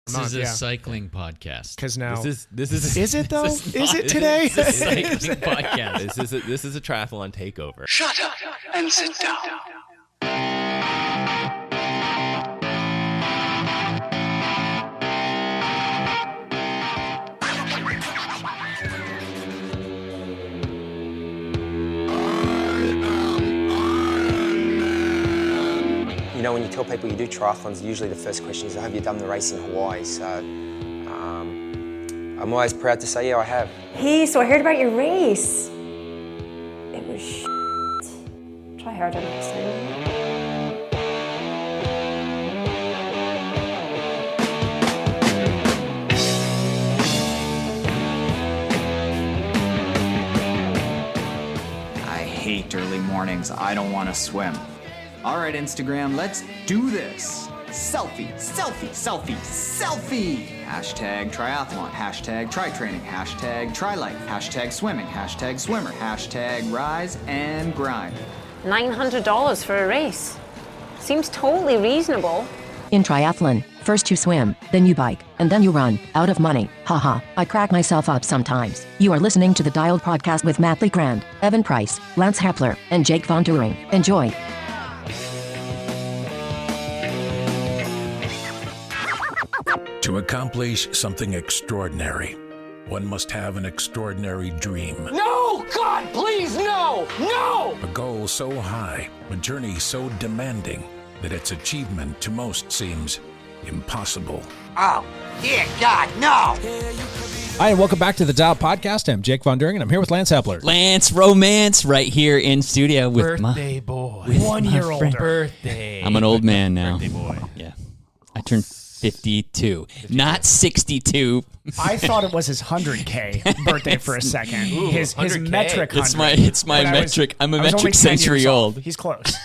This is a cycling podcast. Because now this is is it though? Is it today? This is a cycling podcast. This is a triathlon takeover. Shut up and sit down. You know, when you tell people you do triathlons, usually the first question is, have you done the race in Hawaii? So I'm always proud to say, yeah, I have. Hey, so I heard about your race. It was shit. Try harder next time. I hate early mornings. I don't want to swim. All right, Instagram, let's do this. Selfie, selfie, selfie, selfie. Hashtag triathlon, hashtag tri-training, hashtag tri-life, hashtag swimming, hashtag swimmer, hashtag rise and grind. $900 for a race. Seems totally reasonable. In triathlon, first you swim, then you bike, and then you run. Out of money. Haha, I crack myself up sometimes. You are listening to the Dialed Podcast with Matt Lee Grand, Evan Price, Lance Hepler, and Jake Von During. Enjoy. To accomplish something extraordinary, one must have an extraordinary dream. No! God, please, no! No! A goal so high, a journey so demanding, that its achievement to most seems impossible. Oh, dear God, no! Hi, and welcome back to the Dial Podcast. I'm Jake Von During, and I'm here with Lance Hepler. Lance Romance right here in studio with Birthday boy. 1 year older. Birthday. I'm an old man now. Birthday boy. Yeah. I turned 52. Not 62. I thought it was his 100K birthday for a second. Ooh, his 100K. metric 100. It's my metric. I'm a I was only metric 10 years century old. He's close.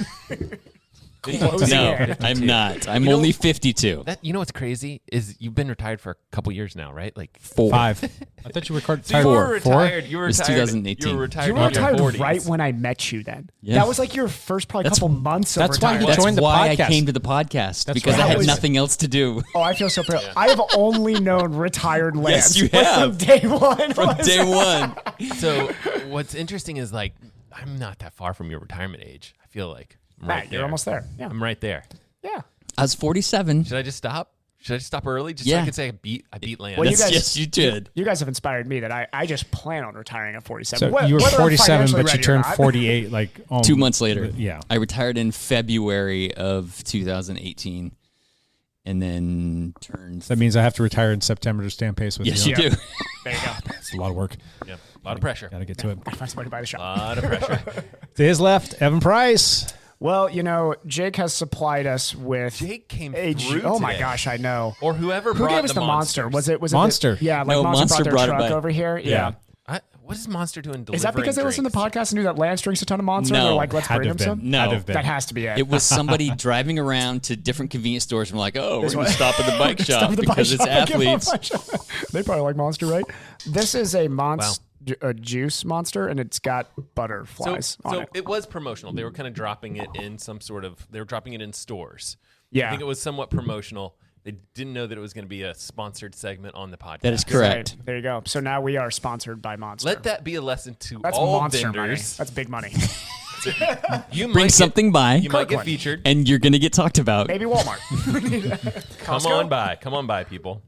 No, I'm not. I'm only 52. You know what's crazy is you've been retired for a couple years now, right? Like 4. 5. I thought you were So you were retired. It was 2018. You were retired. You were in retired your 40s. right when I met you then. Yeah. That was like your first probably couple months of that's why retirement. he That's joined the why podcast. I came to the podcast, That's because why I I had was- nothing else to do. Oh, I feel so proud. I have only known retired Lance. you Like, have. from day one. From day one. So what's interesting is like I'm not that far from your retirement age. I feel like I'm Matt, right there. you're almost there. Yeah. I'm right there. Yeah. I was 47. Should I just stop? Should I just stop early? Just so Yeah. I could say I beat Lance. Well, you guys- Yes, you did. You guys have inspired me that I just plan on retiring at 47. So you were Whether I'm 47, financially but you ready or turned not. 48 like 2 months later. Yeah. I retired in February of 2018 and then turned. That means I have to retire in September to stay on pace with Yes, you. you do. There you go. It's a lot of work. Yeah, a lot of pressure. Got to get to it. I find somebody to buy the A shop. lot of pressure. To his left, Evan Price. Well, you know, Jake has supplied us with Jake came a through Oh my today. gosh, I know. Or whoever Who brought gave us the monster? monsters. Was it Monster. Yeah, like No, Monster Monster brought brought their it truck by. over here. Yeah. What is Monster doing? Is that because they listen to the drinks? podcast and knew that Lance drinks a ton of Monster? No. They're like, let's Had bring to him have some. been. No. Had to have been. That has to be it. It was somebody driving around to different convenience stores and we're like, oh, we're going to stop at the bike Stop shop at the bike because it's shop and give them a athletes. bike shop. They probably like Monster, right? This is a monster. A juice monster, and it's got butterflies on So it. it was promotional. They were kind of dropping it in some sort of. They were dropping it in stores. Yeah. I think it was somewhat promotional. They didn't know that it was going to be a sponsored segment on the podcast. That is correct. Right, there you go. So now we are sponsored by Monster. Let that be a lesson to That's all monster money. vendors. That's big money. You might Bring get- something by, You might get Kirkland. featured. and you're going to get talked about. Maybe Walmart. Come on by. Come on by, people.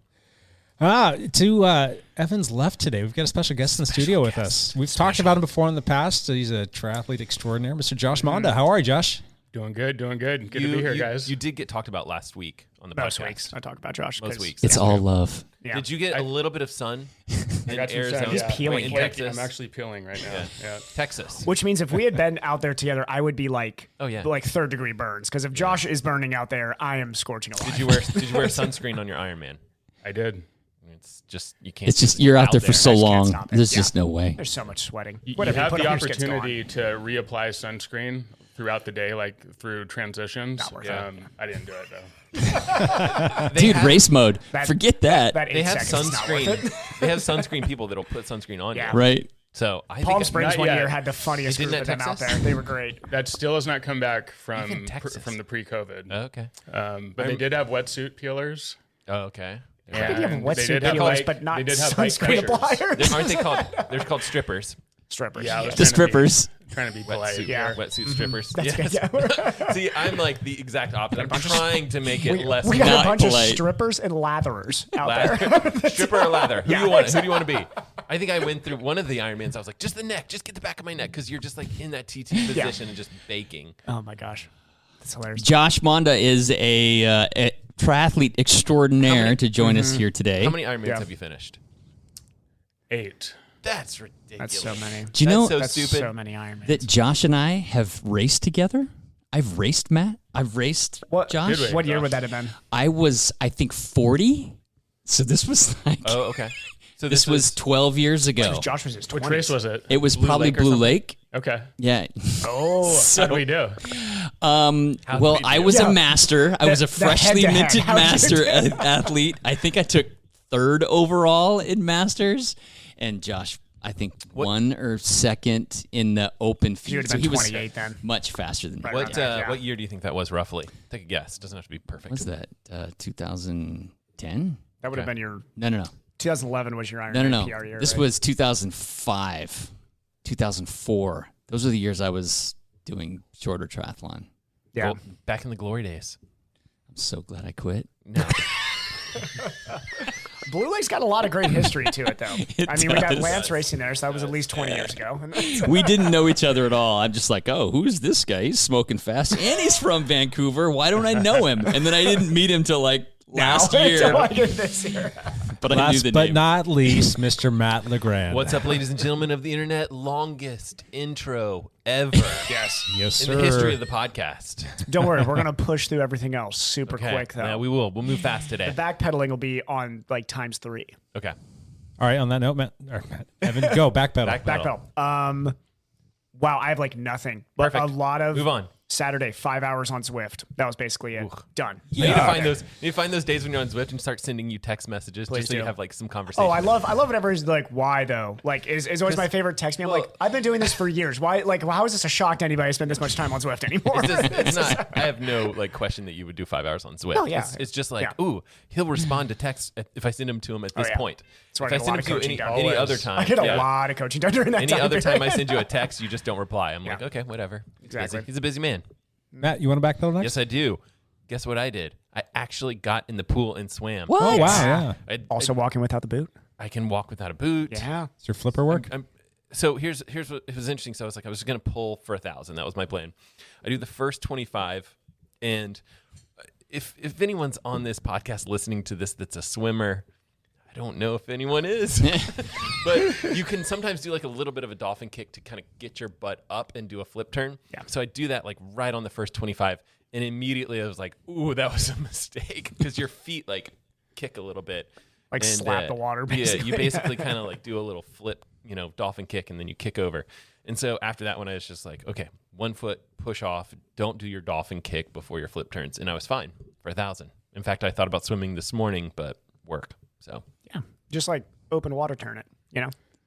To Evan's left today, we've got a special guest in the studio with us. We've talked about him before in the past. He's a triathlete extraordinaire, Mr. Josh Monda. How are you, Josh? Doing good, doing good. Good to be here, guys. You did get talked about last week on the Most podcast. weeks I talk about Josh. Most 'cause- weeks. It's all love. Yeah. Did you get a little bit of sun in got some sun, Arizona? He's peeling. in Wait, Texas. I'm actually peeling right now. Yeah. Texas. Which means if we had been out there together, I would be like, Oh, yeah. like 3rd-degree burns. Because if Josh is burning out there, I am scorching alive. Did you wear sunscreen on your Ironman? I did. It's just you can't. It's just do it you're out there for so I just can't long. stop it. There's Yeah. just no way. There's so much sweating. You Whatever have put the on, your skin's gone. opportunity to reapply sunscreen throughout the day, like through transitions. Not worth it. I didn't do it though. Dude, race mode. That- Forget that. That 8 They have seconds is not worth it. sunscreen. They have sunscreen people that'll put sunscreen on Yeah. you. Right. So I Palm think Springs not one yet. year had the funniest They group did of that them out Texas? there. They were great. That still has not come back Even Texas. from the pre-COVID. Okay. But they did have wetsuit peelers. Oh, okay. How could you have And wetsuit they did have heelers, bike- but not they did have bike sunscreen crashers. appliers? Aren't they called? They're called strippers. Strippers. Yeah, I was The trying to be- strippers. Trying to be polite. Wetsuit, Yeah. wetsuit strippers. That's Yes. good, yeah. See, I'm like the exact opposite. I'm trying to make it less. We got Not a bunch polite. of strippers and latherers out there. Stripper or lather? Who Yeah, do you want? exactly. Who do you want to be? I think I went through one of the Ironmans. I was like, just the neck, just get the back of my neck, because you're just like in that TT position and just baking. Oh my gosh, that's hilarious. Josh Monda is a triathlete extraordinaire to join us here today. How many Ironmans have you finished? 8. That's ridiculous. That's so many. Do you know That's stupid so many Ironmans. that Josh and I have raced together? I've raced Matt. I've raced Josh. Did we? What year would that have been? I was, I think, 40. So this was like, Oh, okay. So this was 12 years ago. Josh was his 20s. Which race was it? It was Blue probably Lake or Blue something? Lake. Okay. Yeah. Oh, How do we do? Well, I was Yeah. a master. I was a The freshly head-to-head. minted How'd you master do that? athlete. I think I took 3rd overall in masters, and Josh, I think, won or 2nd in the open You field. would So have he been was 28 then. much faster than me. Right. What year do you think that was roughly? Take a guess. Doesn't have to be perfect. Was that 2010? That would have Okay. been your No. 2011 was your Ironman No. PR year. This right? was 2005, 2004. Those were the years I was doing shorter triathlon. yeah. Well, back in the glory days. I'm so glad I quit. No. Blue Lake's got a lot of great history to it, though. It I mean, we got does. Lance racing there, so that was at least 20 years ago. We didn't know each other at all. I'm just like, oh, who's this guy? He's smoking fast, and he's from Vancouver. Why don't I know him? And then I didn't meet him till like last year. Until I did this year. But I knew Last the but name. not least, Mr. Matt LeGrand. What's up, ladies and gentlemen of the internet? Longest intro ever Yes. Yes, in sir. the history of the podcast. Don't worry, we're gonna push through everything else super quick, though. Yeah, we will. We'll move fast today. The backpedaling will be on like ×3. Okay. All right, on that note, Matt, Evan, go backpedal. Backpedal. Wow, I have like nothing. But Perfect. a lot of Move on. Saturday, 5 hours on Zwift. That was basically it. Done. I need to find those. Need to find those days when you're on Zwift and start sending you text messages Please just so you do. have like some conversation. Oh, I love whenever he's like, why though? Like, is always my favorite text me. I'm like, I've been doing this for years. Why? Like, how is this a shock to anybody who spend this much time on Zwift anymore? It's not. I have no like question that you would do 5 hours on Zwift. Oh, yeah. It's just like, Yeah. ooh, he'll respond to text if I send him to him at this yeah. point. That's why If I I get a send lot him of to coaching any done. other time, I get a lot of coaching done during that Any time. other time I send you a text, you just don't reply. I'm like, Yeah. okay, whatever. He's Exactly. busy. He's a busy man. Matt, you want to backpedal next? Yes, I do. Guess what I did? I actually got in the pool and swam. What? Oh, wow, yeah. Also walking without the boot. I can walk without a boot. Yeah. Does your flipper work? So here's what it was interesting. So I was like, I was just gonna pull for 1,000. That was my plan. I do the first 25, and if anyone's on this podcast listening to this that's a swimmer, I don't know if anyone is, but you can sometimes do like a little bit of a dolphin kick to kind of get your butt up and do a flip turn. Yeah. So I do that like right on the first 25, and immediately I was like, ooh, that was a mistake, because your feet like kick a little bit. Like And, slap the water, basically. Yeah, you basically kind of like do a little flip, dolphin kick, and then you kick over. And so after that one, I was just like, okay, 1 foot, push off. Don't do your dolphin kick before your flip turns. And I was fine for 1,000. In fact, I thought about swimming this morning, but work. So Yeah. Just like open water turn it,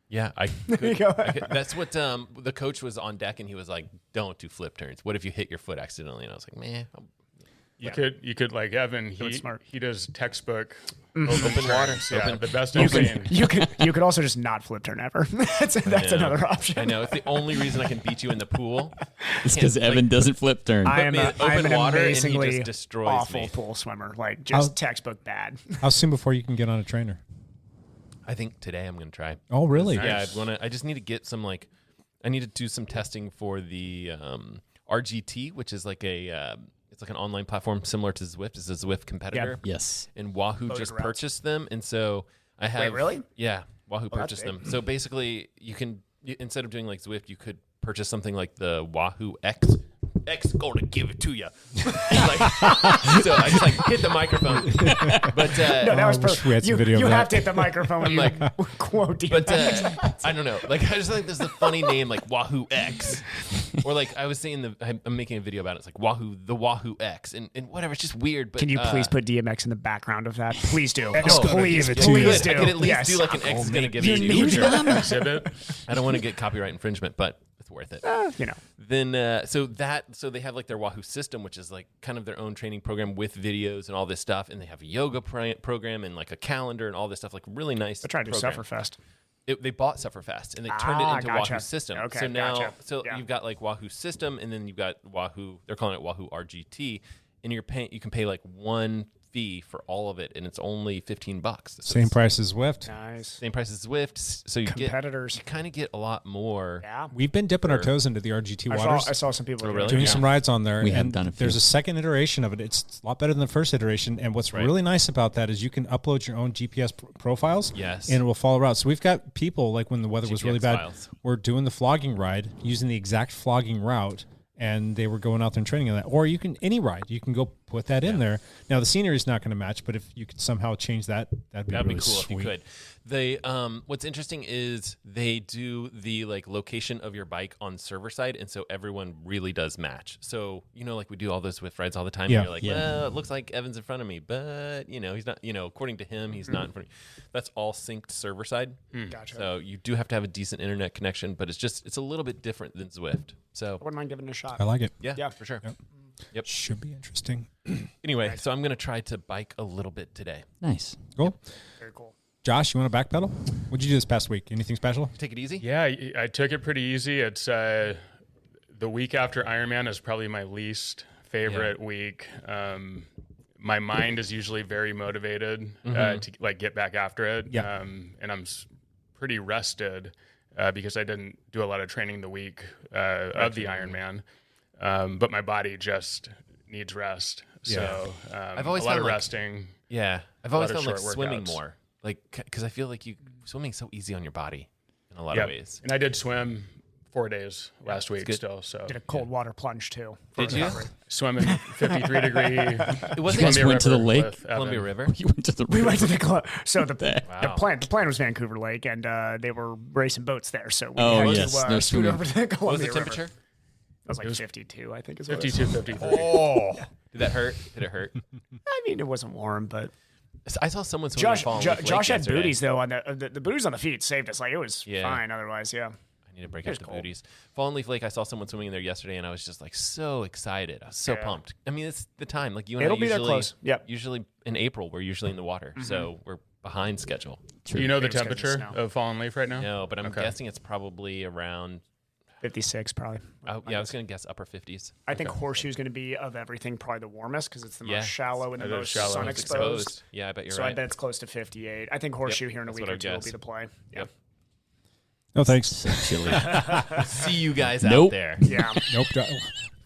yeah, I could, that's what the coach was on deck, and he was like, don't do flip turns. What if you hit your foot accidentally? And I was like, man. You could like Evan. He does textbook Open water. Yeah, the best I've seen. You could also just not flip turn ever. that's another option. I know. It's the only reason I can beat you in the pool. It's because Evan doesn't flip turn. I am open an water and he amazingly just destroys awful me. pool swimmer. Like just textbook bad. How soon before you can get on a trainer? I think today I'm going to try. Oh, really? Yeah, I just need to get some I need to do some testing for the RGT, which is like it's like an online platform similar to Zwift. It's a Zwift competitor. Yeah. Yes. And Wahoo just purchased them, and so I have. Wait, really? Yeah, Wahoo that's purchased big. them. So basically, instead of doing like Zwift, you could purchase something like the Wahoo X. X gonna give it to you. So I just like hit the microphone, but No, that was wish we had perfect. some video You of have that. to hit the microphone when you like- quote But DMX. I don't know. Like I just think there's a funny name like Wahoo X, or like I was saying I'm making a video about it. It's like the Wahoo X, and whatever. It's just weird. But Can you please put DMX in the background of that? Please do. X gonna please, give it to you. please I do. could at least Yes. do like an X is gonna give You it to need you. that. Exhibit. I don't want to get copyright infringement, but it's worth it. You know. Then so they have like their Wahoo system, which is like kind of their own training program with videos and all this stuff, and they have a yoga program and like a calendar and all this stuff, like really nice. They're trying to do Sufferfest. They bought Sufferfest and they turned it into gotcha. Wahoo system. Okay, so now, gotcha. you've got like Wahoo system, and then you've got Wahoo. They're calling it Wahoo RGT, and you can pay like one fee for all of it, and it's only $15. Same price as Zwift. Nice. Same price as Zwift. So you competitors. You kind of get a lot more. Yeah. We've been dipping our toes into the RGT waters. I saw some people doing some rides on there. We have and done a few. There's a second iteration of it. It's a lot better than the first iteration. And what's really nice about that is you can upload your own GPS profiles. Yes. And it will follow routes. So we've got people, like when the weather was really bad, files. we're doing the flogging ride using the exact flogging route. And they were going out there and training on that. Or you can, any ride, you can go put that in there. Now, the scenery is not going to match, but if you could somehow change that, that'd be really cool sweet. if you could. They what's interesting is they do the like location of your bike on server side, and so everyone really does match. So like we do all those Swift rides all the time. Yeah. And you're like, well, it looks like Evan's in front of me, but he's not. According to him, he's not in front of me. That's all synced server side. Gotcha. So you do have to have a decent internet connection, but it's a little bit different than Zwift. So I wouldn't mind giving it a shot. I like it. yeah, for sure. Yep. Should be interesting. Anyway, so I'm gonna try to bike a little bit today. Nice. Cool. Very cool. Josh, you want to backpedal? What'd you do this past week? Anything special? Take it easy. Yeah, I took it pretty easy. It's the week after Ironman is probably my least favorite week. My mind is usually very motivated to like get back after it. Yeah. And I'm pretty rested because I didn't do a lot of training the week of the Ironman. But my body just needs rest. So I've always a lot found of like, resting. Yeah, I've always lot of found like short swimming workouts. more, like because I feel like swimming's so easy on your body in a lot Yep. of ways. And I did swim 4 days last week still. So Did a cold water plunge too. Did you? Swim in 53 degree. It wasn't You guys Columbia went to the River lake? with Evan. Columbia River. You went to the We went to the club. So the Wow. plan was Vancouver Lake, and they were racing boats there. So we Oh, had yes, to no scoot swimming. over to the Columbia What was the River. temperature? It was like 52, I think. Is what it 52, was. 53. Oh, did that hurt? Did it hurt? I mean, it wasn't warm, but I saw someone swimming in Fallen Leaf Lake Josh had yesterday. booties though on the booties on the feet saved us. Like it was Yeah. fine otherwise. Yeah. I need to break It was out the cold. booties. Fallen Leaf Lake. I saw someone swimming in there yesterday, and I was just like so excited. I was so Yeah. pumped. I mean, it's the time. Like you and It'll I be there usually, close. Yep. usually in April, we're usually in the water, so we're behind schedule. Do you know the It's gonna be temperature snow. of Fallen Leaf right now? No, but I'm Okay. guessing it's probably around. 56 probably. I was gonna guess upper 50s. I think Horseshoe is going to be of everything probably the warmest because it's the Yeah. most shallow and the It is most shallow. sun It's exposed. Yeah, I bet you're So right. I bet it's close to 58. I think Horseshoe here in a that's week what or I two will guess. be the play. Yep. No, thanks. So chilly. See you guys Nope. out there. Yeah. Nope.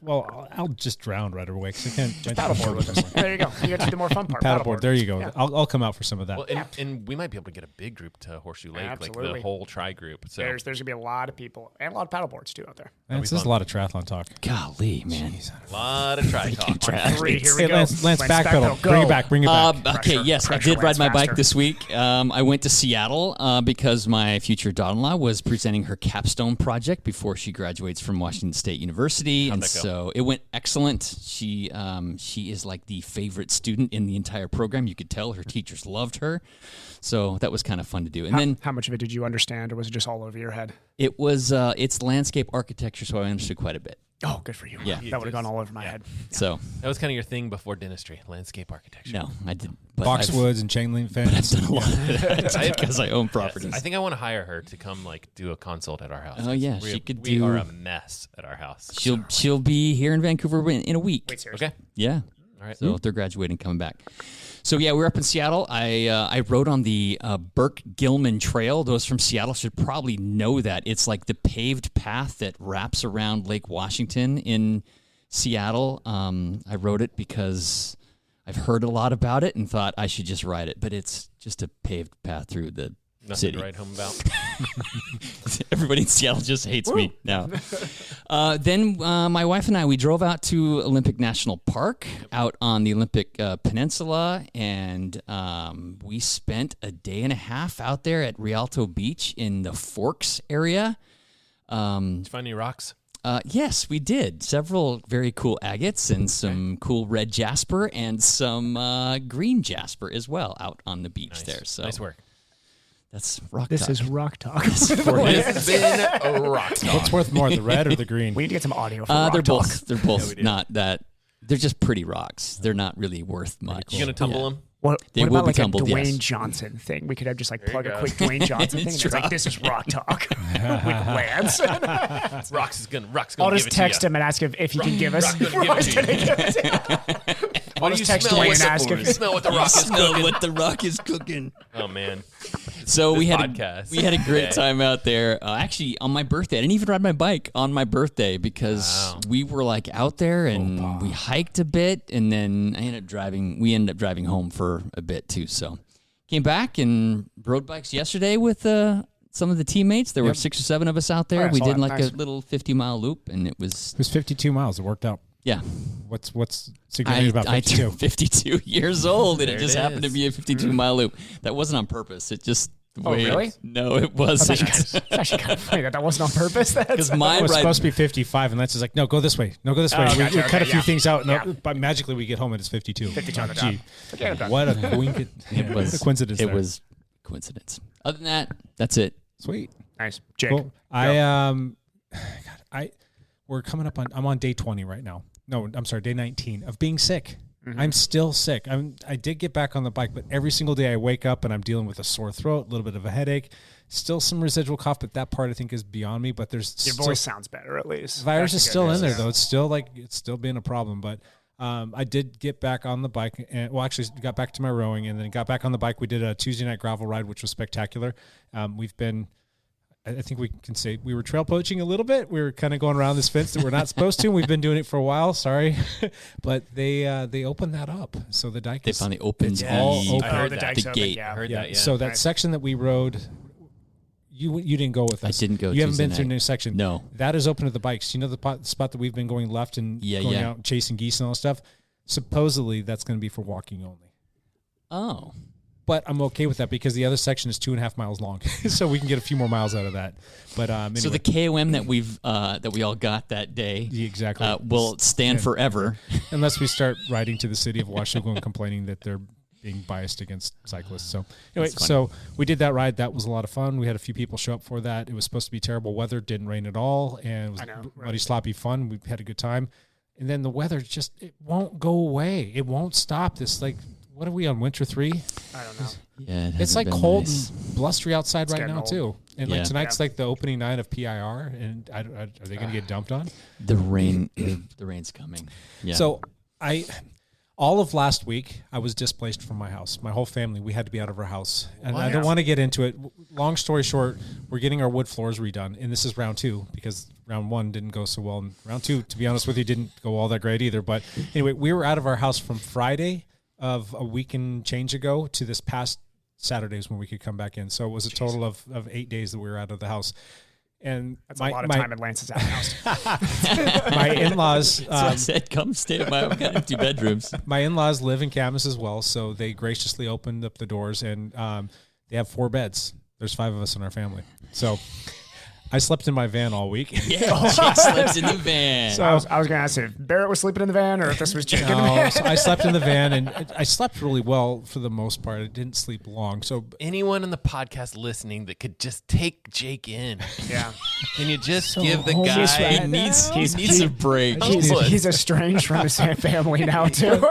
Well, I'll just drown right away because I can't. Paddleboard with us. There you go. You get to do the more fun part. Paddleboard. There you go. Yeah. I'll come out for some of that. Well, and we might be able to get a big group to Horseshoe Lake, like Absolutely. the whole tri group. So There's going to be a lot of people and a lot of paddleboards too out there. Man, this is a lot of triathlon talk. Golly, man. a lot of tri talk. Three, here we Hey, go. Lance, backpedal. Bring it back. Bring it back. Okay, Pressure, yes, I pressure, did ride my Lance, bike faster. this week. I went to Seattle because my future daughter-in-law was presenting her capstone project before she graduates from Washington State University, and that go? so it went excellent. She is like the favorite student in the entire program. You could tell her teachers loved her, so that was kind of fun to do. And then How much of it did you understand, or was it just all over your head? it was it's landscape architecture, so I understood quite a bit. Oh, good for you. Yeah. That would have gone all over my head. So That was kind of your thing before dentistry, landscape architecture. no, I didn't. But I've Boxwoods and chain link I've fence. done a lot of that because I own properties. I think I want to hire her to come like do a consult at our house. Oh, yeah, we, she could we do- are a mess at our house. She'll be here in Vancouver in a week. Wait, seriously. Okay. Yeah. All right. So they're graduating, coming back. So yeah, we're up in Seattle. I rode on the Burke Gilman Trail. Those from Seattle should probably know that. It's like the paved path that wraps around Lake Washington in Seattle. I rode it because I've heard a lot about it and thought I should just ride it. But it's just a paved path through the Nothing city. to write home about. Everybody in Seattle just hates me now. Then my wife and I, we drove out to Olympic National Park out on the Olympic Peninsula, and we spent a day and a half out there at Rialto Beach in the Forks area. Did you find any rocks? Yes, we did. Several very cool agates and some cool red jasper and some green jasper as well out on the beach there. So Nice work. That's rock This talk. is rock talk. This has been a rock talk. What's worth more, the red or the green? We need to get some audio for rock they're talk. both. They're both not that. They're just pretty rocks. They're not really worth much. You gonna tumble them? What They will about be like tumbled, a Dwayne yes. Johnson thing? We could have just like There plug you a go. quick Dwayne Johnson thing. And It's it's like, rock. this is rock talk with Lance. Rock's gonna I'll give just it text to him and ask him if he can give us. Rock's gonna give it to you. I'll What do just you text smell? Dwayne What's and up ask for him. you? Smell what the rock is Smell cooking. what the rock is cooking. Oh man. So This we had podcast. a great time out there. Actually, on my birthday, I didn't even ride my bike on my birthday because we were like out there and we hiked a bit, and then we ended up driving home for a bit too. So came back and rode bikes yesterday with some of the teammates. There were 6 or 7 of us out there. Oh, yeah, we saw did that. like Nice. a little 50-mile loop, and it was 52 miles. It worked out. yeah. What's significant about I 52? turned 52 years old, and There it it just happened to is. be a 52-mile loop. That wasn't on purpose. It just Oh, really? No, it That's wasn't. actually kind of funny that was not on purpose. Because It my was ride, supposed to be 55, and Lance is like, no, go this way. No, go this way. Oh, we gotcha, cut a okay, few yeah. things out, Yeah. but magically we get home and it's 52. 52 on the Gee, dot. Forget about what a it was a coincidence. It there. was coincidence. Other than that, that's it. Sweet. Nice. Jake. Cool. We're coming up on. I'm on day 20 right now. No, I'm sorry, day 19 of being sick. I'm still sick. I did get back on the bike, but every single day I wake up and I'm dealing with a sore throat, a little bit of a headache, still some residual cough, but that part I think is beyond me. But there's Your still, voice sounds better at least. the virus That's is the still good in news, there though. It's still being a problem. But I did get back on the bike, and actually got back to my rowing, and then got back on the bike. We did a Tuesday night gravel ride, which was spectacular. We've been. I think we can say we were trail poaching a little bit. We were kind of going around this fence that we're not supposed to. We've been doing it for a while. Sorry, but they opened that up. So the dike They is finally opened all the, open. I heard the that. dike's the open, gate. yeah. I heard Yeah. that. Yeah. So that Right. section that we rode, you didn't go with us. didn't go You haven't Tuesday been through a night. new section. No. That is open to the bikes. You know the spot that we've been going left and going out and chasing geese and all that stuff? Supposedly that's going to be for walking only. Oh. But I'm okay with that because the other section is 2.5 miles long, so we can get a few more miles out of that. But anyway. So the KOM that we all got that day Exactly. will stand forever. Unless we start riding to the city of Washougal and complaining that they're being biased against cyclists. So anyway, so we did that ride. That was a lot of fun. We had a few people show up for that. It was supposed to be terrible weather. Didn't rain at all. And it was muddy, sloppy fun. We had a good time. And then the weather just, it won't go away. It won't stop. This, like, what are we on, winter 3? I don't know. Yeah, it It's hasn't like been cold nice. and blustery outside right getting now old. too. And Yeah. like tonight's like the opening night of PIR, and are they going to get dumped on? The rain. The rain's coming. Yeah. So all of last week, I was displaced from my house. My whole family, we had to be out of our house. And I don't want to get into it. Long story short, we're getting our wood floors redone. And this is round 2 because round 1 didn't go so well. And round 2, to be honest with you, didn't go all that great either. But anyway, we were out of our house from Friday of a week and change ago to this past Saturdays when we could come back in. So it was a total of 8 days that we were out of the house. And That's a lot of time in Lance's house. my in-laws, so I said, come stay at my house. I've got 2 bedrooms. my in-laws live in Camas as well, so they graciously opened up the doors, and they have 4 beds. There's 5 of us in our family. So I slept in my van all week. Yeah, Jake slept in the van. So I was going to ask if Barrett was sleeping in the van or if this was Jake in the No, van. so I slept in the van, and I slept really well for the most part. I didn't sleep long. So Anyone in the podcast listening that could just take Jake in. Yeah. Can you just So give the homeless guy right he needs He's- a break. He's estranged from his family now, too.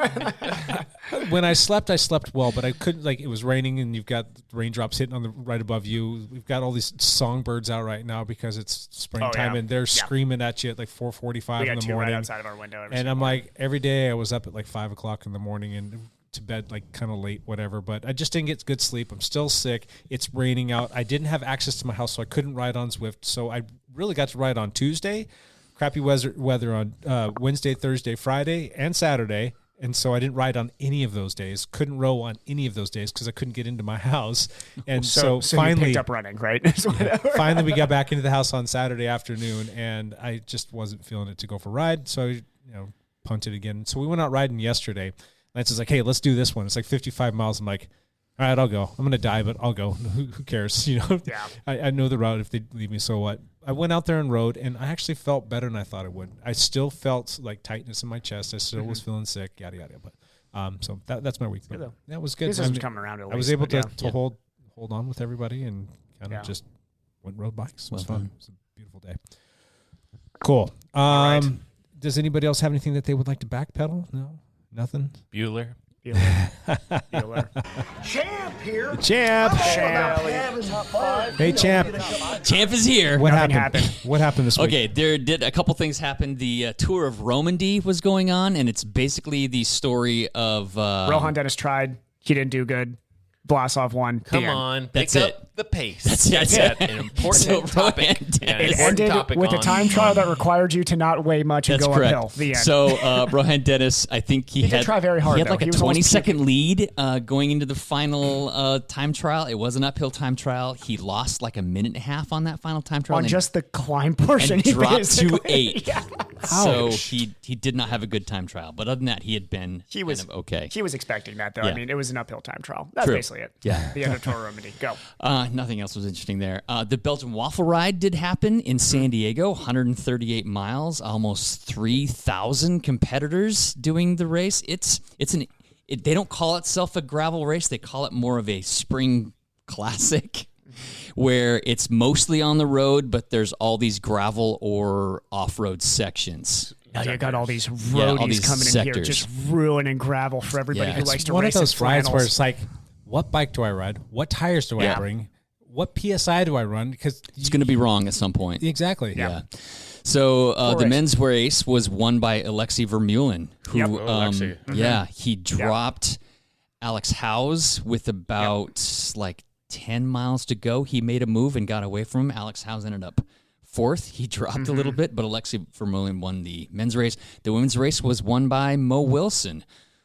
when I slept well, but I couldn't, like, it was raining, and you've got raindrops hitting on the right above you. We've got all these songbirds out right now because it's springtime, and they're screaming at you at like 4:45 We in got the 2 morning. right outside of our window. And I'm like, every day I was up at like 5 o'clock in the morning and to bed like kind of late, whatever. But I just didn't get good sleep. I'm still sick. It's raining out. I didn't have access to my house, so I couldn't ride on Zwift. So I really got to ride on Tuesday. Crappy weather on Wednesday, Thursday, Friday, and Saturday. And so I didn't ride on any of those days. Couldn't row on any of those days because I couldn't get into my house. And so finally, you picked up running, right? finally, we got back into the house on Saturday afternoon, and I just wasn't feeling it to go for a ride. So I, punted again. So we went out riding yesterday. Lance is like, "Hey, let's do this one. It's like 55 miles." I'm like, "All right, I'll go. I'm gonna die, but I'll go. Who cares? Yeah. I know the route. If they leave me, so what?" I went out there and rode, and I actually felt better than I thought I would. I still felt like tightness in my chest. I still was feeling sick, yada yada. But so that's my week. Good, though. That was good. This is coming around. I was able to hold pulled on with everybody and kind of just went road bikes. It was fun. It was a beautiful day. Cool. Does anybody else have anything that they would like to backpedal? No, nothing. Bueller. Champ here. Champ. Hey, Champ. Champ is here. What happened? What happened this week? Okay, there did a couple things happen. The Tour of Romandy was going on, and it's basically the story of Rohan Dennis tried. He didn't do good. Vlasov won. Come on, That's pick it. up the pace. That's it. An important topic. It ended with a time trial that required you to not weigh much and That's go correct. uphill. The end. So Rohan Dennis, I think he did try very hard, He had though. like He a was almost 20-second lead going into the final time trial. It was an uphill time trial. He lost like a minute and a half on that final time trial. on and just the climb portion, and he dropped to basically- 8. Yeah. So he did not have a good time trial. But other than that, he had been kind of okay. He was expecting that, though. Yeah. I mean, it was an uphill time trial. That's True. basically it. Yeah. The end of Tour Romandy. Go. Nothing else was interesting there. The Belgian Waffle Ride did happen in San Diego, 138 miles, almost 3,000 competitors doing the race. They don't call itself a gravel race. They call it more of a spring classic where it's mostly on the road, but there's all these gravel or off-road sections. Now you got all these roadies coming in here, just ruining gravel for everybody who likes to one race of those in rides where flannels. it's like, what bike do I ride? What tires do I bring? What PSI do I run? Because it's going to be wrong at some point. Exactly. Yeah. So the men's race was won by Alexei Vermeulen, who, he dropped Alex Howes with about like 10 miles to go. He made a move and got away from him. Alex Howes ended up 4th. He dropped a little bit, but Alexei Vermeulen won the men's race. The women's race was won by Mo Wilson,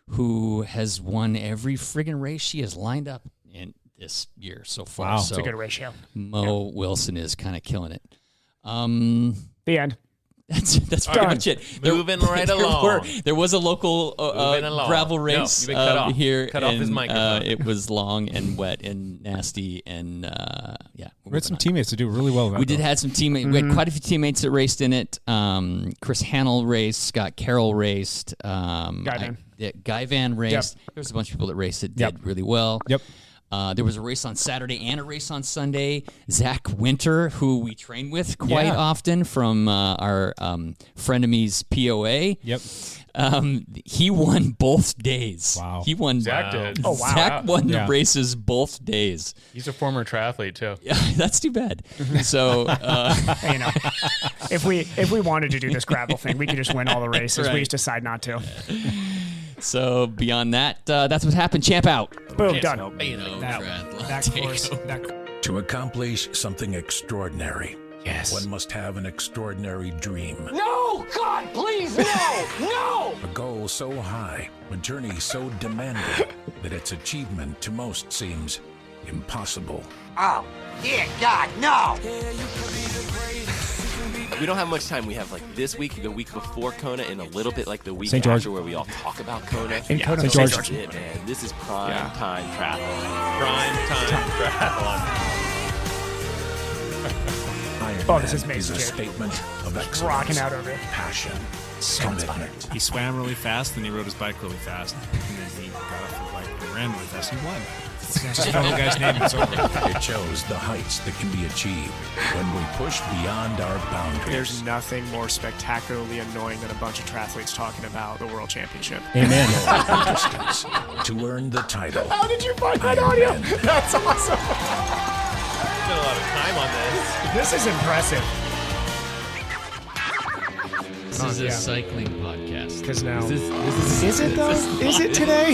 who has won every friggin' race she has lined up in this year so far. Wow. So It's a good ratio. Mo Wilson is kind of killing it. The end. That's pretty much it. Moving right along. There was a local gravel race you've been cut off. here. Cut off his microphone. It was long and wet and nasty and we had some teammates that do really well. We did have some teammates. We had quite a few teammates that raced in it. Chris Hannell raced. Scott Carroll raced. Guy Van raced. There was a bunch of people that raced that did really well. Yep. There was a race on Saturday and a race on Sunday. Zach Winter, who we train with quite often from our frenemies POA. Yep. He won both days. Wow. He won. Zach did. Oh, wow. Zach won the races both days. He's a former triathlete too. Yeah, that's too bad. So, You know, if we wanted to do this gravel thing, we could just win all the races. Right. We just decide not to. so beyond that, that's what happened. Champ out. Boom, done. To accomplish something extraordinary, one must have an extraordinary dream. No, God, please, no, no. A goal so high, a journey so demanding that its achievement to most seems impossible. Oh, dear God, no. We don't have much time. We have like this week, the week before Kona, and a little bit like the week St. George. after where we all talk about Kona. In Kona, so St. this George. is it, man. This is prime time triathlon. Prime time triathlon. Oh, this is Ironman amazing, a Jake. statement of excellence, Rocking out over it. passion, So inspired. commitment. He swam really fast, then he rode his bike really fast, and then he got off the bike and ran really fast and won. Just the whole guy's name. It's over. It shows the heights that can be achieved when we push beyond our boundaries. There's nothing more spectacularly annoying than a bunch of triathletes talking about the World Championship. Amen. Distance to earn the title. How did you find that audio? That's awesome. Spent a lot of time on this. This is impressive. This is a cycling podcast. Because now, Is it though? Is it today?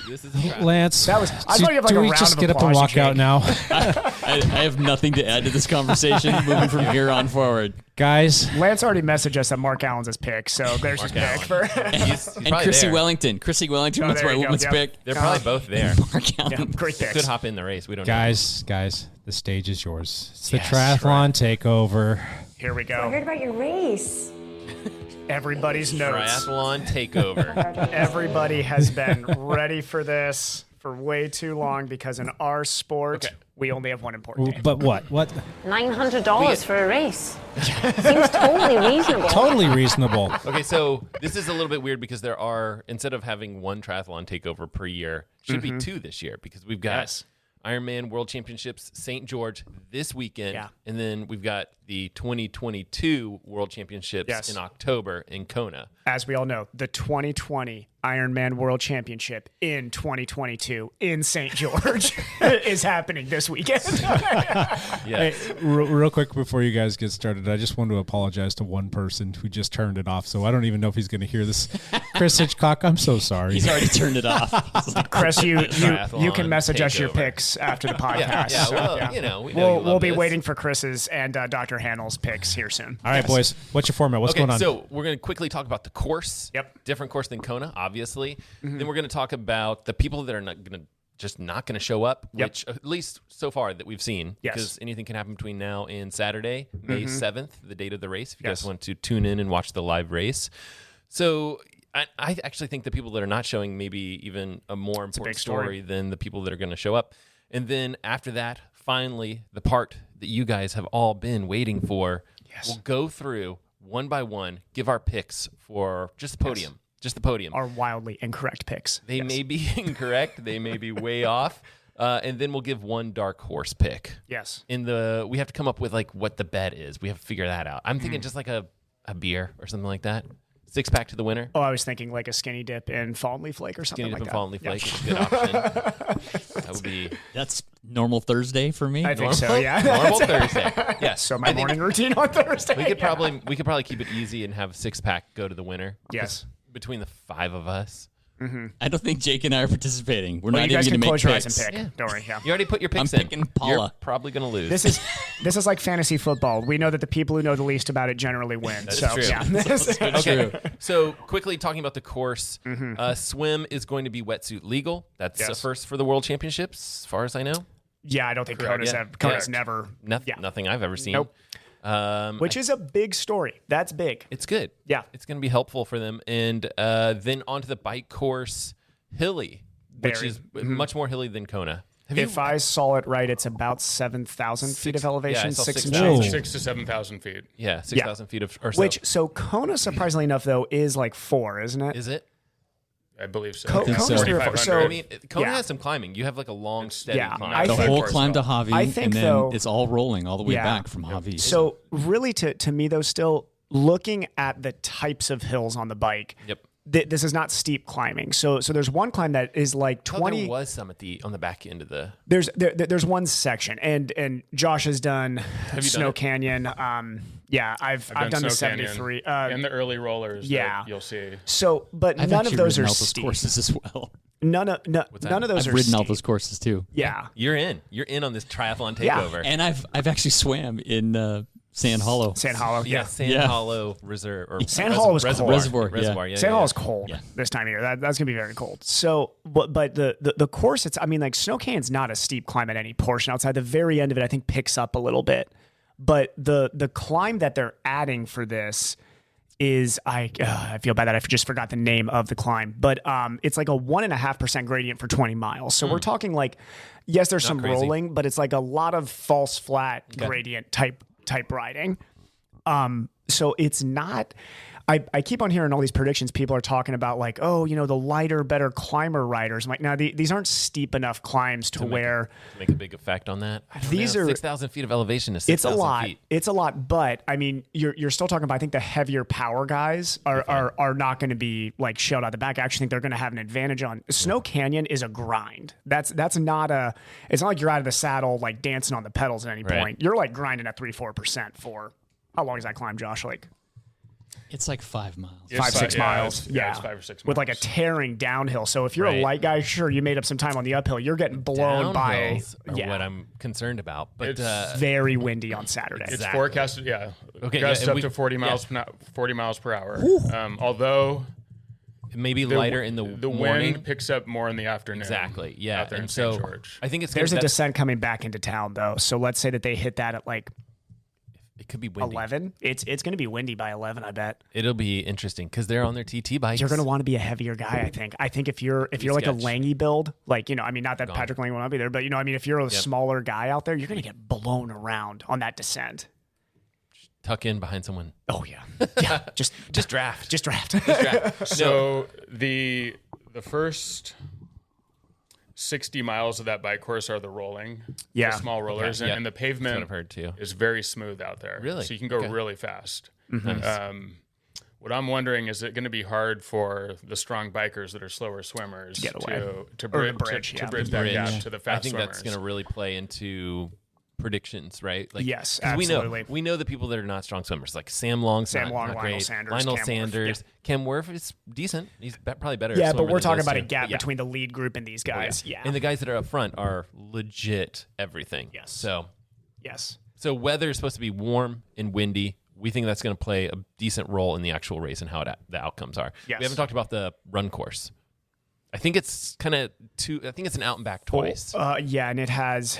This is Lance, That was- I thought you had like do a we round just of get up and applause, walk out Jake. now? I have nothing to add to this conversation moving from here on forward. Guys, Lance already messaged us that Mark Allen's his pick, so there's his pick for. And Chrissy Wellington. Chrissy Wellington Oh, was there my you go. woman's Yep. pick. They're probably both there. Mark Allen. Great picks. Could hop in the race. We don't know. guys, the stage is yours. It's the Yes. triathlon takeover. Here we I go. heard about your race. Everybody's notes. Triathlon Takeover. Everybody has been ready for this. for way too long because in our sport, we only have one important day. But what? $900 for a race. Seems totally reasonable. Totally reasonable. Okay, so this is a little bit weird because there are, instead of having one triathlon takeover per year, should be two this year because we've got Ironman World Championships St. George this weekend, and then we've got the 2022 World Championships in October in Kona. As we all know, the 2020 Ironman World Championship in 2022 in St. George is happening this weekend. Hey, real quick before you guys get started, I just want to apologize to one person who just turned it off. So I don't even know if he's going to hear this. Chris Hitchcock, I'm so sorry. He's already turned it off. Chris, you can message us your picks after the podcast. We'll be waiting for Chris's and Dr. Handel's picks here soon. All right, boys. What's your format? What's going on? So we're going to quickly talk about the course. Yep. Different course than Kona, obviously. Then we're going to talk about the people that are not going to show up, which at least so far that we've seen, because anything can happen between now and Saturday, May 7th, the date of the race, if you guys want to tune in and watch the live race. So I actually think the people that are not showing maybe even a more important story than the people that are going to show up. And then after that, finally, the part that you guys have all been waiting for, we'll go through one by one, give our picks for just the podium. Just the podium. Our wildly incorrect picks. They may be incorrect. They may be way off. And then we'll give one dark horse pick. Yes. We have to come up with like what the bet is. We have to figure that out. I'm thinking just like a beer or something like that. 6-pack to the winner. Oh, I was thinking like a skinny dip in Fallen Leaf Lake or something like that. Skinny dip in Fallen Leaf Lake is a good option. That would be... That's normal Thursday for me. I think so, yeah. Normal Thursday. Yes. So my morning routine on Thursday. We could probably keep it easy and have 6-pack go to the winner. Yes. Between the 5 of us. I don't think Jake and I are participating. We're not you guys even can going to close make your eyes picks. and pick. Don't worry. Yeah. You already put your picks I'm picking Paula. You're probably going to lose. This is like fantasy football. We know that the people who know the least about it generally win. That's so true. yeah. That's true. So quickly talking about the course, swim is going to be wetsuit legal. That's a first for the World Championships, as far as I know. Yeah, I don't think Kona's never. Nothing I've ever seen. Nope. Which is a big story. That's big. It's good. Yeah. It's going to be helpful for them. And then onto the bike course, hilly, which is much more hilly than Kona. If I saw it right, it's about 7,000 feet of elevation, I saw 6 6 to 7,000 feet. Yeah, 6,000 feet or so. Which, so Kona, surprisingly enough, though, is like 4, isn't it? Is it? I believe so. Kona's 3 or 4. So, I mean, Kona has some climbing. You have like a long, steady climb. The whole climb to Javi, I think, and then though, it's all rolling all the way back from Javi. So really, to me, though, still looking at the types of hills on the bike, this is not steep climbing. So there's one climb that is like 20. There was some on the back end of the. There's one section, and Josh has done Snow Canyon. Yeah, I've done the 73 and the early rollers. Yeah, that you'll see. So, but I've none of those are all those steep courses as well. None of those I've are ridden steep. all those courses too. Yeah, You're in on this triathlon takeover. And I've actually swam in Sand Hollow. Sand Hollow, Sand Hollow Reserve. Or Sand Hollow was cold. Reservoir. Yeah, Sand Hollow is cold this time of year. That's gonna be very cold. So, but the course, like Snow Canyon's not a steep climb at any portion. Outside the very end of it, I think picks up a little bit. But the climb that they're adding for this is I feel bad that I just forgot the name of the climb, but it's like a 1.5% gradient for 20 miles. So we're talking like, yes, there's some rolling, but it's like a lot of false flat gradient type riding. So it's not. I keep on hearing all these predictions. People are talking about like, oh, the lighter, better climber riders. I'm like, now these aren't steep enough climbs to where make a big effect on that. These are 6,000 feet of elevation to 6,000 It's a lot. feet. It's a lot, but I mean, you're still talking about. I think the heavier power guys are not going to be like shelled out the back. I actually think they're going to have an advantage on Snow Canyon. Is a grind. That's not a. It's not like you're out of the saddle like dancing on the pedals at any point. You're like grinding at 3-4% for how long is that climb, Josh? Like. It's like 5 miles. 5-6 miles. Yeah, it's 5 or 6 miles. With like a tearing downhill. So if you're a light guy, sure, you made up some time on the uphill. You're getting blown by what I'm concerned about. But it's very windy on Saturday. It's forecasted, Okay, gust up to 40 miles per hour. Although maybe lighter in the morning. Wind picks up more in the afternoon. Exactly. Yeah. Out there in And St. so George. I think it's there's a descent coming back into town though. So let's say that they hit that at like It could be windy. 11. It's going to be windy by 11, I bet. It'll be interesting because they're on their TT bikes. You're going to want to be a heavier guy, I think. I think if you're like a Langy build, like, I mean, not that Patrick Lange will not be there, but, I mean, if you're a smaller guy out there, you're going to get blown around on that descent. Tuck in behind someone. Oh, yeah. Yeah. Just draft. Just draft. So the first 60 miles of that bike course are the rolling, the small rollers, and the pavement That's what I've heard too. is very smooth out there. Really? So you can go really fast. Mm-hmm. What I'm wondering, is it going to be hard for the strong bikers that are slower swimmers to bridge that gap to the fast I think swimmers? that's going to really play into predictions, right? Like, yes, absolutely. We know the people that are not strong swimmers, like Sam Long, Lionel Sanders, Sanders. Cam Worth is decent. He's probably better. Yeah, at but we're talking than about a those two. gap between the lead group and these guys. Yeah. And the guys that are up front are legit everything. Yes. So weather is supposed to be warm and windy. We think that's going to play a decent role in the actual race and how the outcomes are. Yes. We haven't talked about the run course. I think it's kind of I think it's an out and back twice. Yeah, and it has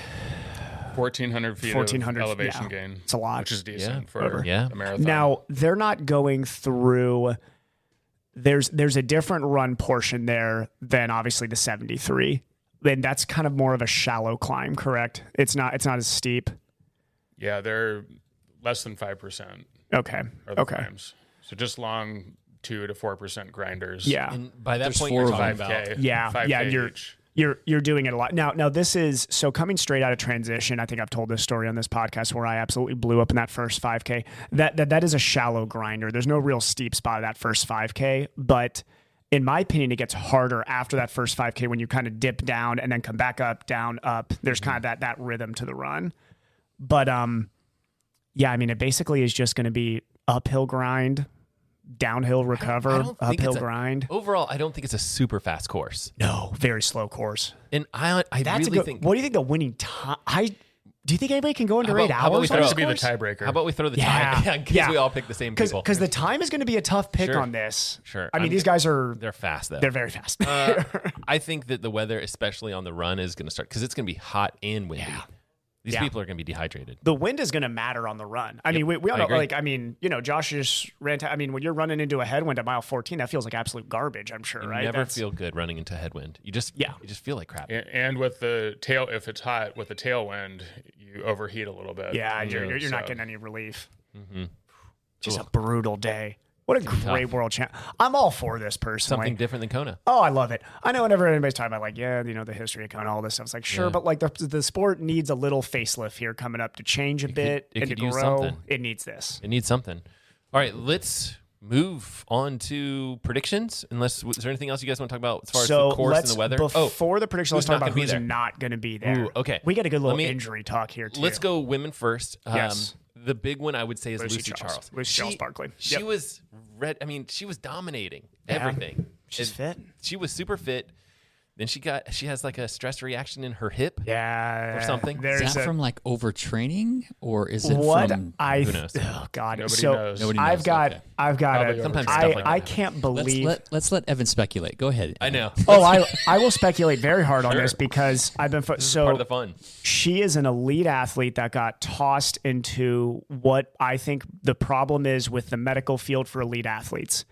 1,400 feet of elevation gain. It's a lot. Which is decent for a marathon. Now, they're not going through... There's a different run portion there than obviously the 73. And that's kind of more of a shallow climb, correct? It's not as steep. Yeah, they're less than 5%. Okay. Are the climbs. So just long 2 to 4% grinders. Yeah. And by that There's point, you're talking 5K, about 5K each. You're doing it a lot. Now this is so coming straight out of transition. I think I've told this story on this podcast where I absolutely blew up in that first 5K. That is a shallow grinder. There's no real steep spot of that first 5K, but in my opinion, it gets harder after that first 5K when you kind of dip down and then come back up, down, up. There's kind of that rhythm to the run. But yeah, I mean, it basically is just going to be uphill grind, downhill recover, uphill grind. Overall, I don't think it's a super fast course. No, very slow course. And I really think... What do you think the winning time... Do you think anybody can go under 8 hours? How about we throw be the tiebreaker? How about we throw the tie? Yeah, in case we all pick the same people. Because the time is going to be a tough pick on this. Sure. I mean, these guys are... They're fast, though. They're very fast. I think that the weather, especially on the run, is going to start... Because it's going to be hot and windy. Yeah. These people are going to be dehydrated. The wind is going to matter on the run. I mean, we all know, like, I mean, Josh just ran. I mean, when you're running into a headwind at mile 14, that feels like absolute garbage, I'm sure, right? You never feel good running into headwind. You just feel like crap. And with the tail, if it's hot with the tailwind, you overheat a little bit. Yeah, you're not getting any relief. Mm-hmm. Just a brutal day. What a great world champ. I'm all for this personally. Something different than Kona. Oh, I love it. I know whenever anybody's talking about, like, the history of Kona, all this stuff, it's like, sure, but like the sport needs a little facelift here coming up to change a bit and to grow. It needs this. It needs something. All right, let's move on to predictions. Is there anything else you guys want to talk about as far as the course and the weather? Before the prediction, let's talk about who's not going to be there. Ooh, okay. We got a good little injury talk here, too. Let's go women first. Yes. The big one I would say is Lucy Charles. Lucy Charles Barkley. She was she was dominating everything. She's fit. She was super fit. Then she has like a stress reaction in her hip. Yeah. Or something. Is that from like overtraining or is it from who knows? Oh God. Nobody knows. Nobody knows. I've got sometimes stuff like I that. can't believe let's let Evan speculate. Go ahead. I know. I will speculate very hard on this because I've been part of the fun. She is an elite athlete that got tossed into what I think the problem is with the medical field for elite athletes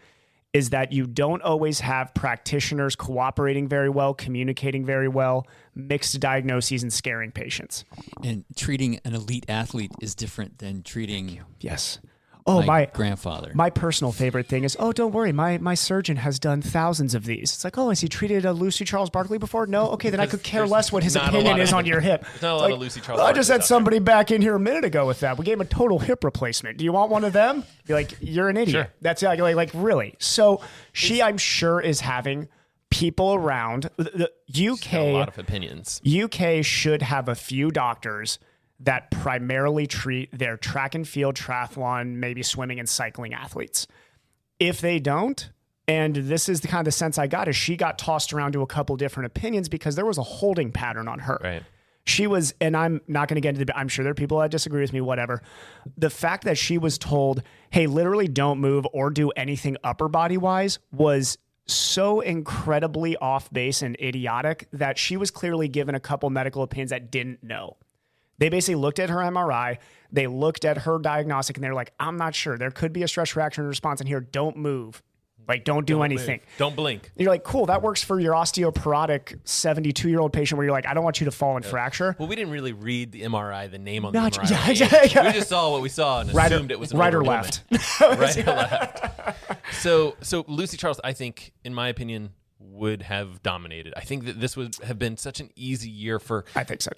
is that you don't always have practitioners cooperating very well, communicating very well, mixed diagnoses and scaring patients. And treating an elite athlete is different than treating my grandfather. My personal favorite thing is, don't worry, my surgeon has done thousands of these. It's like, has he treated a Lucy Charles Barkley before? No? Okay, then I could care less what his opinion is on your hip. There's not a lot of Lucy Charles I just had Barkley somebody back in here a minute ago with that. We gave him a total hip replacement. Do you want one of them? Be like, you're an idiot. Sure. That's like really. So I'm sure, is having people around. The UK, a lot of opinions. UK should have a few doctors that primarily treat their track and field, triathlon, maybe swimming and cycling athletes. If they don't, and this is the kind of the sense I got, is she got tossed around to a couple different opinions because there was a holding pattern on her. Right. She was, and I'm not going to get into I'm sure there are people that disagree with me, whatever. The fact that she was told, hey, literally don't move or do anything upper body wise was so incredibly off base and idiotic that she was clearly given a couple medical opinions that didn't know. They basically looked at her MRI. They looked at her diagnostic, and they're like, I'm not sure. There could be a stress reaction response in here. Don't move. Like, don't do anything. Move. Don't blink. And you're like, cool, that works for your osteoporotic 72-year-old patient where you're like, I don't want you to fall and fracture. Well, we didn't really read the MRI, the name on the Not- MRI. yeah. We just saw what we saw and Right assumed it was an right or older left. woman. Right or left. So Lucy Charles, I think, in my opinion, would have dominated. I think that this would have been such an easy year for. I think so.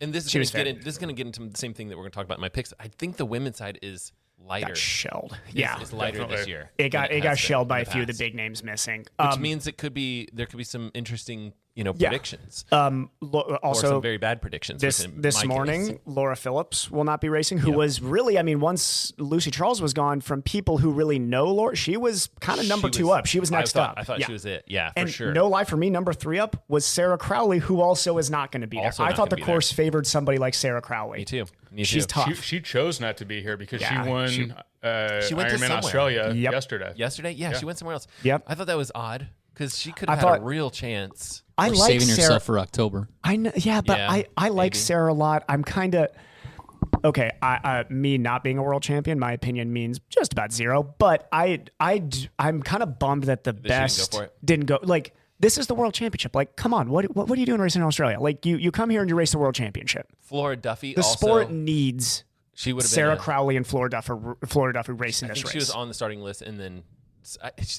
And this is going to get into the same thing that we're going to talk about in my picks. I think the women's side is lighter. Got shelled. It's lighter this year. It got shelled by a few of the big names missing. Which means there could be some interesting, predictions. Also, or some very bad predictions. This morning, Laura Phillips will not be racing, who was really, once Lucy Charles was gone, from people who really know Laura, she was kind of number 2 up. She was next up. I thought she was it. Yeah, and for sure. No lie, for me, number 3 up was Sarah Crowley, who also is not going to be there. I thought the course favored somebody like Sarah Crowley. Me too. She's tough. She chose not to be here because she won she went Ironman Australia yesterday. Yesterday? Yeah, she went somewhere else. Yep. I thought that was odd because she could have had a real chance. I like saving Sarah. yourself for October. I know, but I like Sarah a lot. I'm kind of okay. Me not being a world champion, my opinion means just about 0. But I'm kind of bummed that the best didn't go. Like, this is the world championship. Like, come on, what are you doing racing in Australia? Like, you come here and you race the world championship. Flora Duffy. The sport needs. She would have Sarah been Crowley and Flora Duffy racing this race. She was on the starting list, and then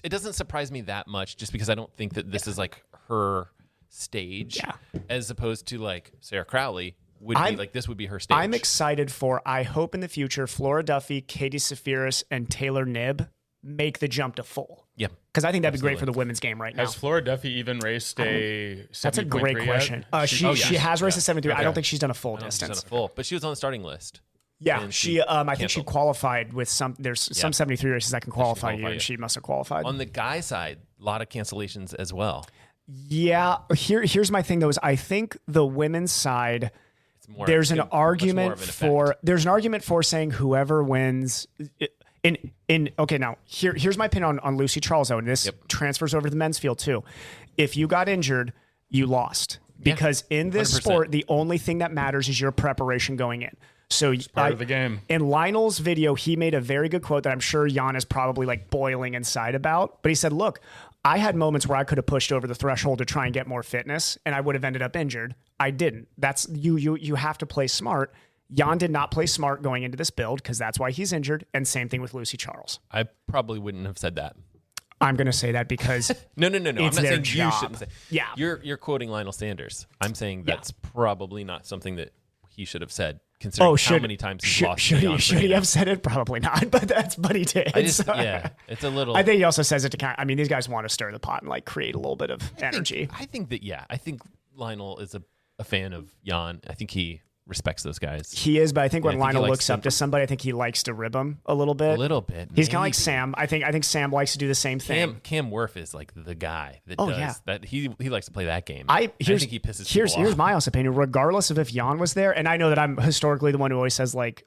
it doesn't surprise me that much, just because I don't think that this is like her stage, as opposed to like Sarah Crowley would be like this would be her stage. I'm excited for. I hope in the future, Flora Duffy, Katie Safiris, and Taylor Knibb make the jump to full. Yeah, because I think that'd be great for the women's game right now. Has Flora Duffy even raced a 70.3 That's a great question. She has raced a 73. I don't think she's done a full distance. She's done a full, but she was on the starting list. Yeah, I think she qualified with some. There's some 73 races that can qualify you, and she must have qualified. On the guy side, a lot of cancellations as well. Yeah, here's my thing though. Is I think the women's side, there's an argument for saying whoever wins. Now here's my opinion on Lucy Charles though, and this transfers over to the men's field too. If you got injured, you lost. Because in this 100%. sport, the only thing that matters is your preparation going in. So it's part of the game. In Lionel's video, he made a very good quote that I'm sure Jan is probably like boiling inside about. But he said, look, I had moments where I could have pushed over the threshold to try and get more fitness, and I would have ended up injured. I didn't. That's you have to play smart. Jan did not play smart going into this build because that's why he's injured. And same thing with Lucy Charles. I probably wouldn't have said that. I'm going to say that because no. I'm not saying job. you shouldn't say. Yeah, you're quoting Lionel Sanders. I'm saying that's probably not something that he should have said. Considering how many times he's lost. Should he have said it? Probably not. But he did. It's a little. I think he also says it to kind of, I mean, these guys want to stir the pot and like create a little bit of energy. I think Lionel is a fan of Jan. I think he respects those guys. He is, but I think when Lionel looks up to somebody, I think he likes to rib him a little bit. He's kind of like Sam. I think Sam likes to do the same thing. Cam Worth is like the guy that does that. He likes to play that game. I think he pisses people off. Here's my honest opinion. Regardless of if Jan was there, and I know that I'm historically the one who always says like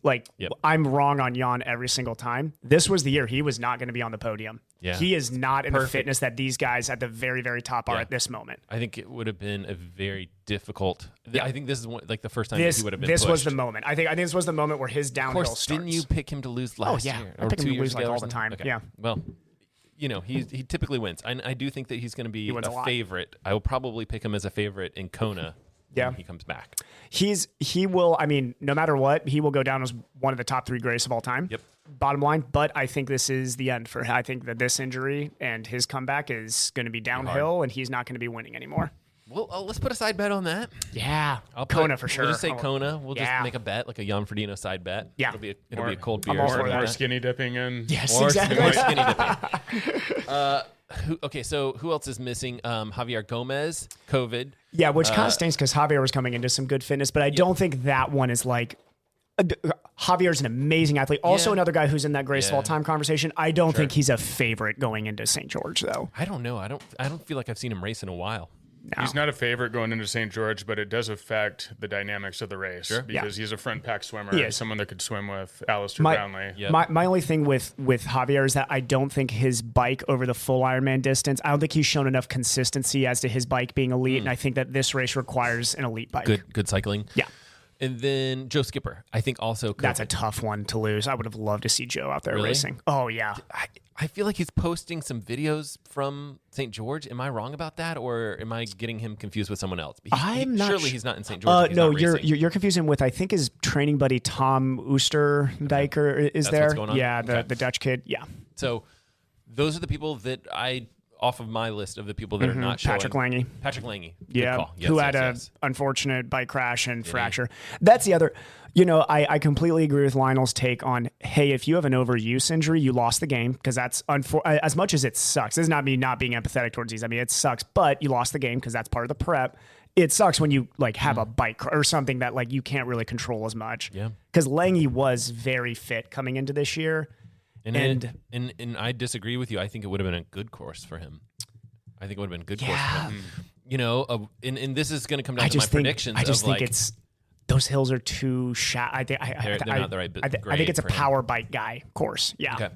I'm wrong on Jan every single time. This was the year he was not going to be on the podium. Yeah. He is not in the fitness that these guys at the very, very top are at this moment. I think it would have been a very difficult. I think this is the first time that he would have been This pushed. was the moment. I think this was the moment where his downhill starts. Didn't you pick him to lose last year? I pick him 2 to years lose like ago all the time. Okay. Yeah. Well, he typically wins. I do think that he's going to be a favorite. I will probably pick him as a favorite in Kona. When he comes back. He will. I mean, no matter what, he will go down as one of the top 3 greats of all time. Yep. Bottom line, but I think this is the end for him. I think that this injury and his comeback is going to be downhill, and he's not going to be winning anymore. Well, let's put a side bet on that. Yeah, Kona for sure. We'll just say Kona. We'll just make a bet, like a Jan Frodeno side bet. Yeah, it'll be a cold beer. More skinny dipping in. Yes, exactly. More skinny dipping. So who else is missing? Javier Gomez, COVID. Yeah, which kind of stinks because Javier was coming into some good fitness, but I don't think that one is like. Javier's an amazing athlete. Also, another guy who's in that greatest of all time conversation. I don't think he's a favorite going into St. George, though. I don't know. I don't feel like I've seen him race in a while. No. He's not a favorite going into St. George, but it does affect the dynamics of the race because he's a front pack swimmer. He's someone that could swim with Alistair Brownlee. My only thing with Javier is that I don't think his bike over the full Ironman distance, I don't think he's shown enough consistency as to his bike being elite, and I think that this race requires an elite bike. Good cycling. Yeah. And then Joe Skipper, I think also could. That's a tough one to lose. I would have loved to see Joe out there Really? racing. Oh, yeah. I feel like he's posting some videos from St. George. Am I wrong about that, or am I getting him confused with someone else? Surely he's not in St. George. No, you're confusing him with, I think, his training buddy Tom Oosterdijker is That's there. what's going on? Yeah, Okay. the Dutch kid. Yeah. So those are the people that off of my list of the people that are not showing. Patrick Lange. Patrick Lange. Good Yeah, call. Yes, who had yes, a yes. unfortunate bike crash and fracture. That's the other. I completely agree with Lionel's take on, hey, if you have an overuse injury, you lost the game, because that's as much as it sucks. This is not me not being empathetic towards these. I mean, it sucks, but you lost the game because that's part of the prep. It sucks when you have a bike or something that you can't really control as much. Yeah. Because Lange was very fit coming into this year. And I disagree with you. I think it would have been a good course for him. I think it would have been a good course for him. And this is going to come down to my predictions. I just think it's those hills are too shallow. I think they're not the right I think it's a power bike guy course. Yeah. Okay.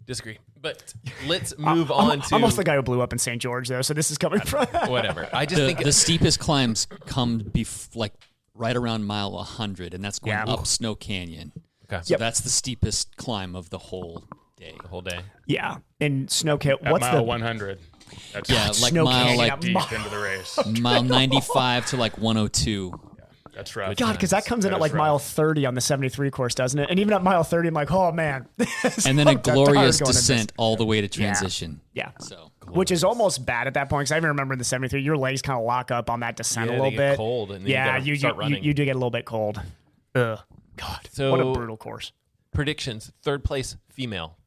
Disagree. But let's move on to. I'm also the guy who blew up in St. George, though, so this is coming from. Whatever. I just think the steepest climbs come right around mile 100, and that's going up Snow Canyon. Okay. So that's the steepest climb of the whole day. The whole day. Yeah. And Snow Canyon. At What's mile the 100? That's like Snow mile Canyon, deep into the race. mile 95 to 102. That's rough. God, because that comes in at mile 30 on the 73 course, doesn't it? And even at mile 30, I'm like, oh man. And then a glorious going into descent all the way to transition. Yeah. So which is almost bad at that point, because I even remember in the 73, your legs kind of lock up on that descent a little they bit. get cold, and then you start running. You do get a little bit cold. Ugh. God, So- what a brutal course. Predictions. Third place, female.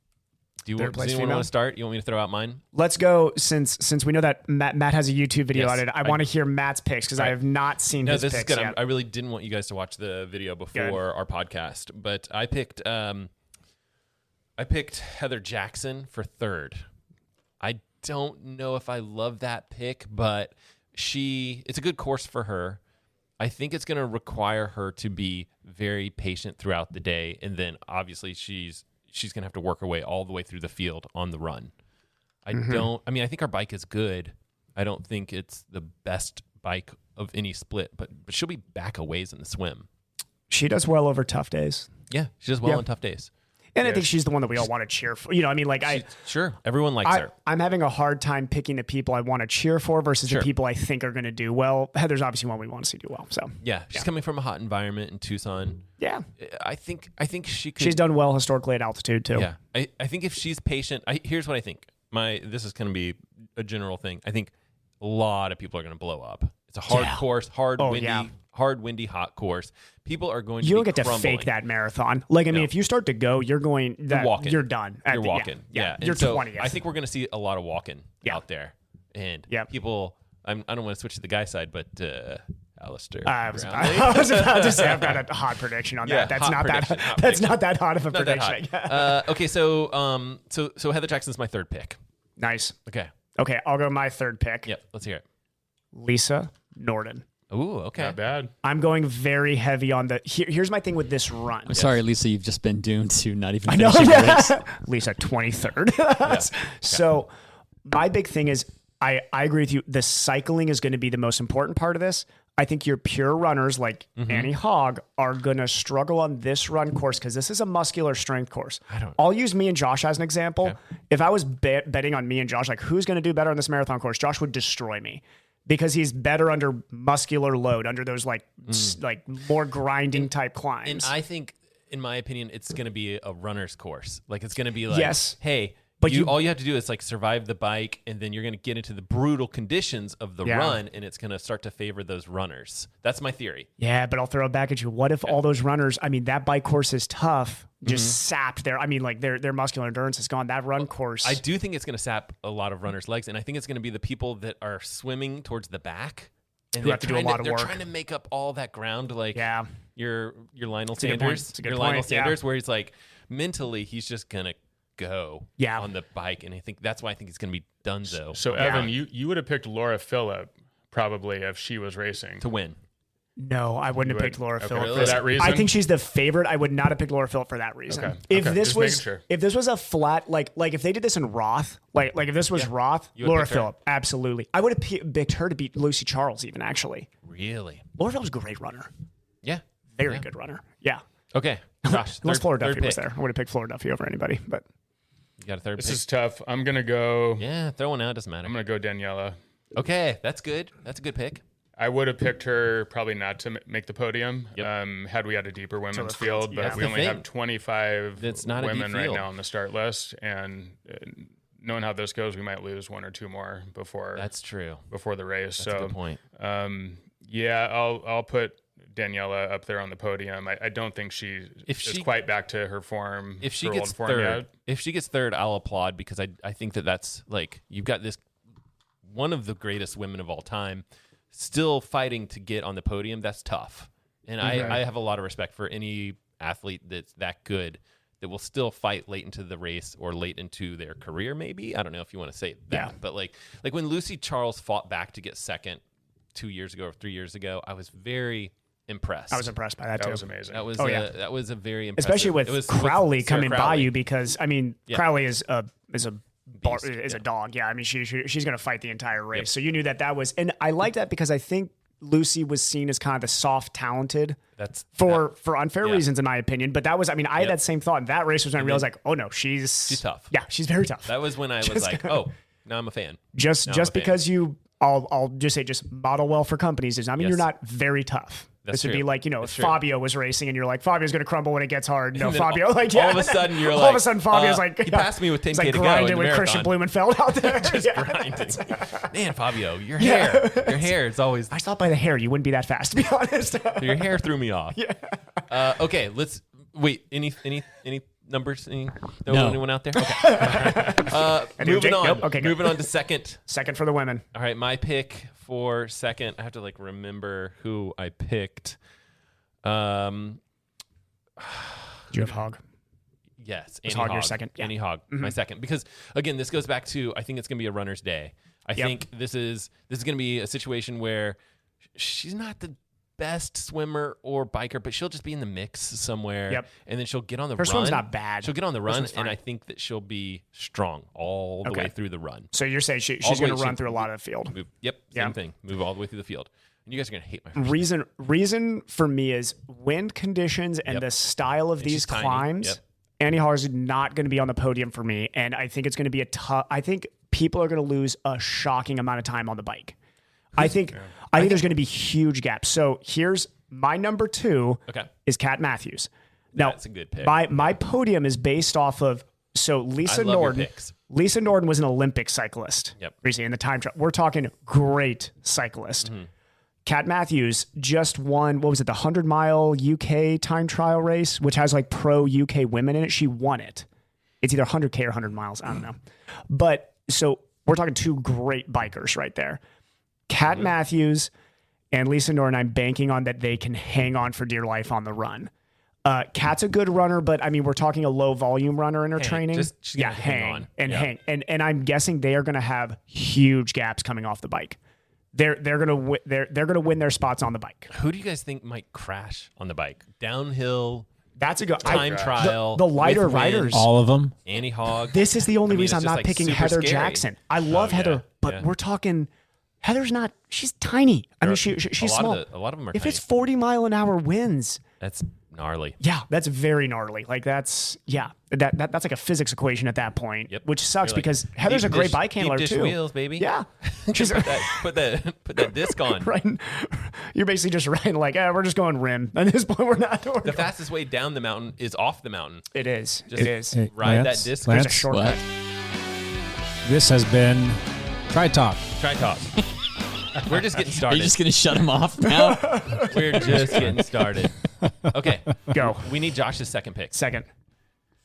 Does Third place anyone female? want to start? You want me to throw out mine? Let's go, since we know that Matt has a YouTube video Yes, on it. I want to hear Matt's picks, because I have not seen his this picks is good. yet. I really didn't want you guys to watch the video before our podcast, but I picked Heather Jackson for third. I don't know if I love that pick, but it's a good course for her. I think it's going to require her to be very patient throughout the day, and then obviously she's going to have to work her way all the way through the field on the run. I think our bike is good. I don't think it's the best bike of any split, but she'll be back a ways in the swim. She does well over tough days. Yeah, she does well on tough days. And I think she's the one that we all want to cheer for. Sure, everyone likes her. I'm having a hard time picking the people I want to cheer for versus the people I think are going to do well. Heather's obviously one we want to see do well. So she's coming from a hot environment in Tucson. Yeah, I think she could. She's done well historically at altitude too. Yeah, I think if she's patient, here's what I think. This is going to be a general thing. I think a lot of people are going to blow up. It's a hard course, hard, windy, hot course. People are going to You don't be get crumbling. to fake that marathon. If you start to go, you're going. You're walking. You're done. You're walking. Yeah. You're And so 20th. I think we're going to see a lot of walking out there. And people, I don't want to switch to the guy side, but Alistair. I was about to say I've got a hot prediction on that. That's not that. That's not that hot of a prediction. Okay, so Heather Jackson's my third pick. Nice. Okay, I'll go my third pick. Yep, let's hear it. Lisa Norden. Ooh, okay. Not bad. I'm going very heavy on the. Here's my thing with this run. I'm sorry, Lisa, you've just been doomed to not even I know. finishing the race. Lisa, 23rd. So my big thing is I agree with you. The cycling is going to be the most important part of this. I think your pure runners like Annie Hogg are going to struggle on this run course because this is a muscular strength course. I'll use me and Josh as an example. Okay. If I was betting on me and Josh, like who's going to do better on this marathon course, Josh would destroy me. Because he's better under muscular load, under those like more grinding type climbs. And I think, in my opinion, it's going to be a runner's course. Like it's going to be like, hey, but all you have to do is like survive the bike, and then you're going to get into the brutal conditions of the run, and it's going to start to favor those runners. That's my theory. Yeah, but I'll throw it back at you. What if all those runners? I mean, that bike course is tough. Just sapped their. I mean, like their muscular endurance is gone. That run course. I do think it's going to sap a lot of runners' legs, and I think it's going to be the people that are swimming towards the back and who have to do a lot of work. They're trying to make up all that ground, like your Lionel That's Sanders, your Lionel Sanders, where he's like mentally he's just gonna go on the bike, and I think that's why I think it's going to be Dunzo. So Evan, you would have picked Laura Phillip probably if she was racing to win. No, I wouldn't have picked Laura Phillip for that reason. I think she's the favorite. I would not have picked Laura Phillip for that reason. Okay. If this was a flat like if they did this in Roth, like if this was Roth, Laura Phillip, absolutely. I would have picked her to beat Lucy Charles even actually. Really? Laura Phillip's a great runner. Yeah. Very good runner. Yeah. Okay. Josh, Unless Florida third Duffy was pick. there. I would have picked Florida Duffy over anybody, but. You got a third This pick? is tough. I'm going to go. Yeah, throw one out. Doesn't matter. I'm going to go Daniela. Okay, that's good. That's a good pick. I would have picked her probably not to make the podium had we had a deeper women's field, but we only have 25 women right now on the start list, and knowing how this goes, we might lose one or two more before. That's true. Before the race. That's a good point. I'll put Daniela up there on the podium. I don't think she is quite back to her form. If she her gets old form third, yet. I'll applaud, because I think that's like, you've got this one of the greatest women of all time still fighting to get on the podium. That's tough. And I have a lot of respect for any athlete that's that good that will still fight late into the race or late into their career, maybe. I don't know if you want to say that. But like when Lucy Charles fought back to get second 2 years ago or 3 years ago, I was very impressed. I was impressed by that too. That was amazing. That was that was a very impressive. Especially with Crowley coming by you, because I mean Crowley is a dog. Yeah, I mean she's going to fight the entire race. So you knew that was, and I like that because I think Lucy was seen as kind of the soft talented. For unfair reasons, in my opinion. But that was, I mean, I had that same thought. And that race was when I realized, like, oh no, she's tough. Yeah, she's very tough. That was when I was like, oh, now I'm a fan. Just because you, I'll just say, just model well for companies does not mean you're not very tough. That's this would true. be like, if That's Fabio was racing and you're like, Fabio's going to crumble when it gets hard. No, And then Fabio, all of a sudden you're like, Fabio's like, he passed me with 10K like to go grinding in the with Christian Blumenfeld out there. Just grinding. Man, Fabio, your hair is always. I thought by the hair you wouldn't be that fast, to be honest. Your hair threw me off. Yeah. Okay, let's wait. Any numbers? No. Anyone out there? Okay. Moving on. Nope. Okay, moving on to second. Second for the women. All right, my pick for second. I have to remember who I picked. Do you have Hogg? Yes, Was Hogg your second? Yeah. Annie Hogg, my second. Because again, this goes back to, I think it's going to be a runner's day. I think this is going to be a situation where she's not the best swimmer or biker, but she'll just be in the mix somewhere. And then she'll get on the run. Her swim's not bad. She'll get on the run, and I think that she'll be strong all the way through the run. So you're saying she's going to run through a lot of the field. Same thing. Move all the way through the field. And you guys are going to hate my reason for me is wind conditions and the style of these climbs. Annie Hogg is not going to be on the podium for me, and I think it's going to be a tough. I think people are going to lose a shocking amount of time on the bike. I think there's going to be huge gaps. So here's my number 2 is Kat Matthews. Now, that's a good pick. My podium is based off of Lisa Norden. Lisa Norden was an Olympic cyclist recently in the time trial. We're talking great cyclist. Kat Matthews just won, what was it, the 100-mile UK time trial race, which has like pro UK women in it. She won it. It's either 100K or 100 miles. I don't know. But so we're talking two great bikers right there. Kat Matthews and Lisa Norden, I'm banking on that they can hang on for dear life on the run. Kat's a good runner, but I mean, we're talking a low volume runner in her training. Hang. And I'm guessing they are going to have huge gaps coming off the bike. They're gonna win their spots on the bike. Who do you guys think might crash on the bike? Downhill. That's a good time trial. The lighter riders, all of them. Annie Hogg. This is the only reason I'm not picking Heather Jackson. I love Heather, but we're talking. Heather's not. She's tiny. I mean, she's small. A lot of them are. If tiny. it's 40-mile-an-hour winds, that's gnarly. Yeah, that's very gnarly. Like that's like a physics equation at that point, which sucks because Heather's a great bike handler deep dish too. Wheels, baby. Yeah, put that disc on. Right. You're basically just riding like, we're just going rim. At this point, we're not. The fastest way down the mountain is off the mountain. It is. Just ride that disc. Lance, There's a shortcut. This has been Tri Talk. Tri Talk. We're just getting started. Are you just going to shut him off now? We're just getting started. Okay. Go. We need Josh's second pick. Second.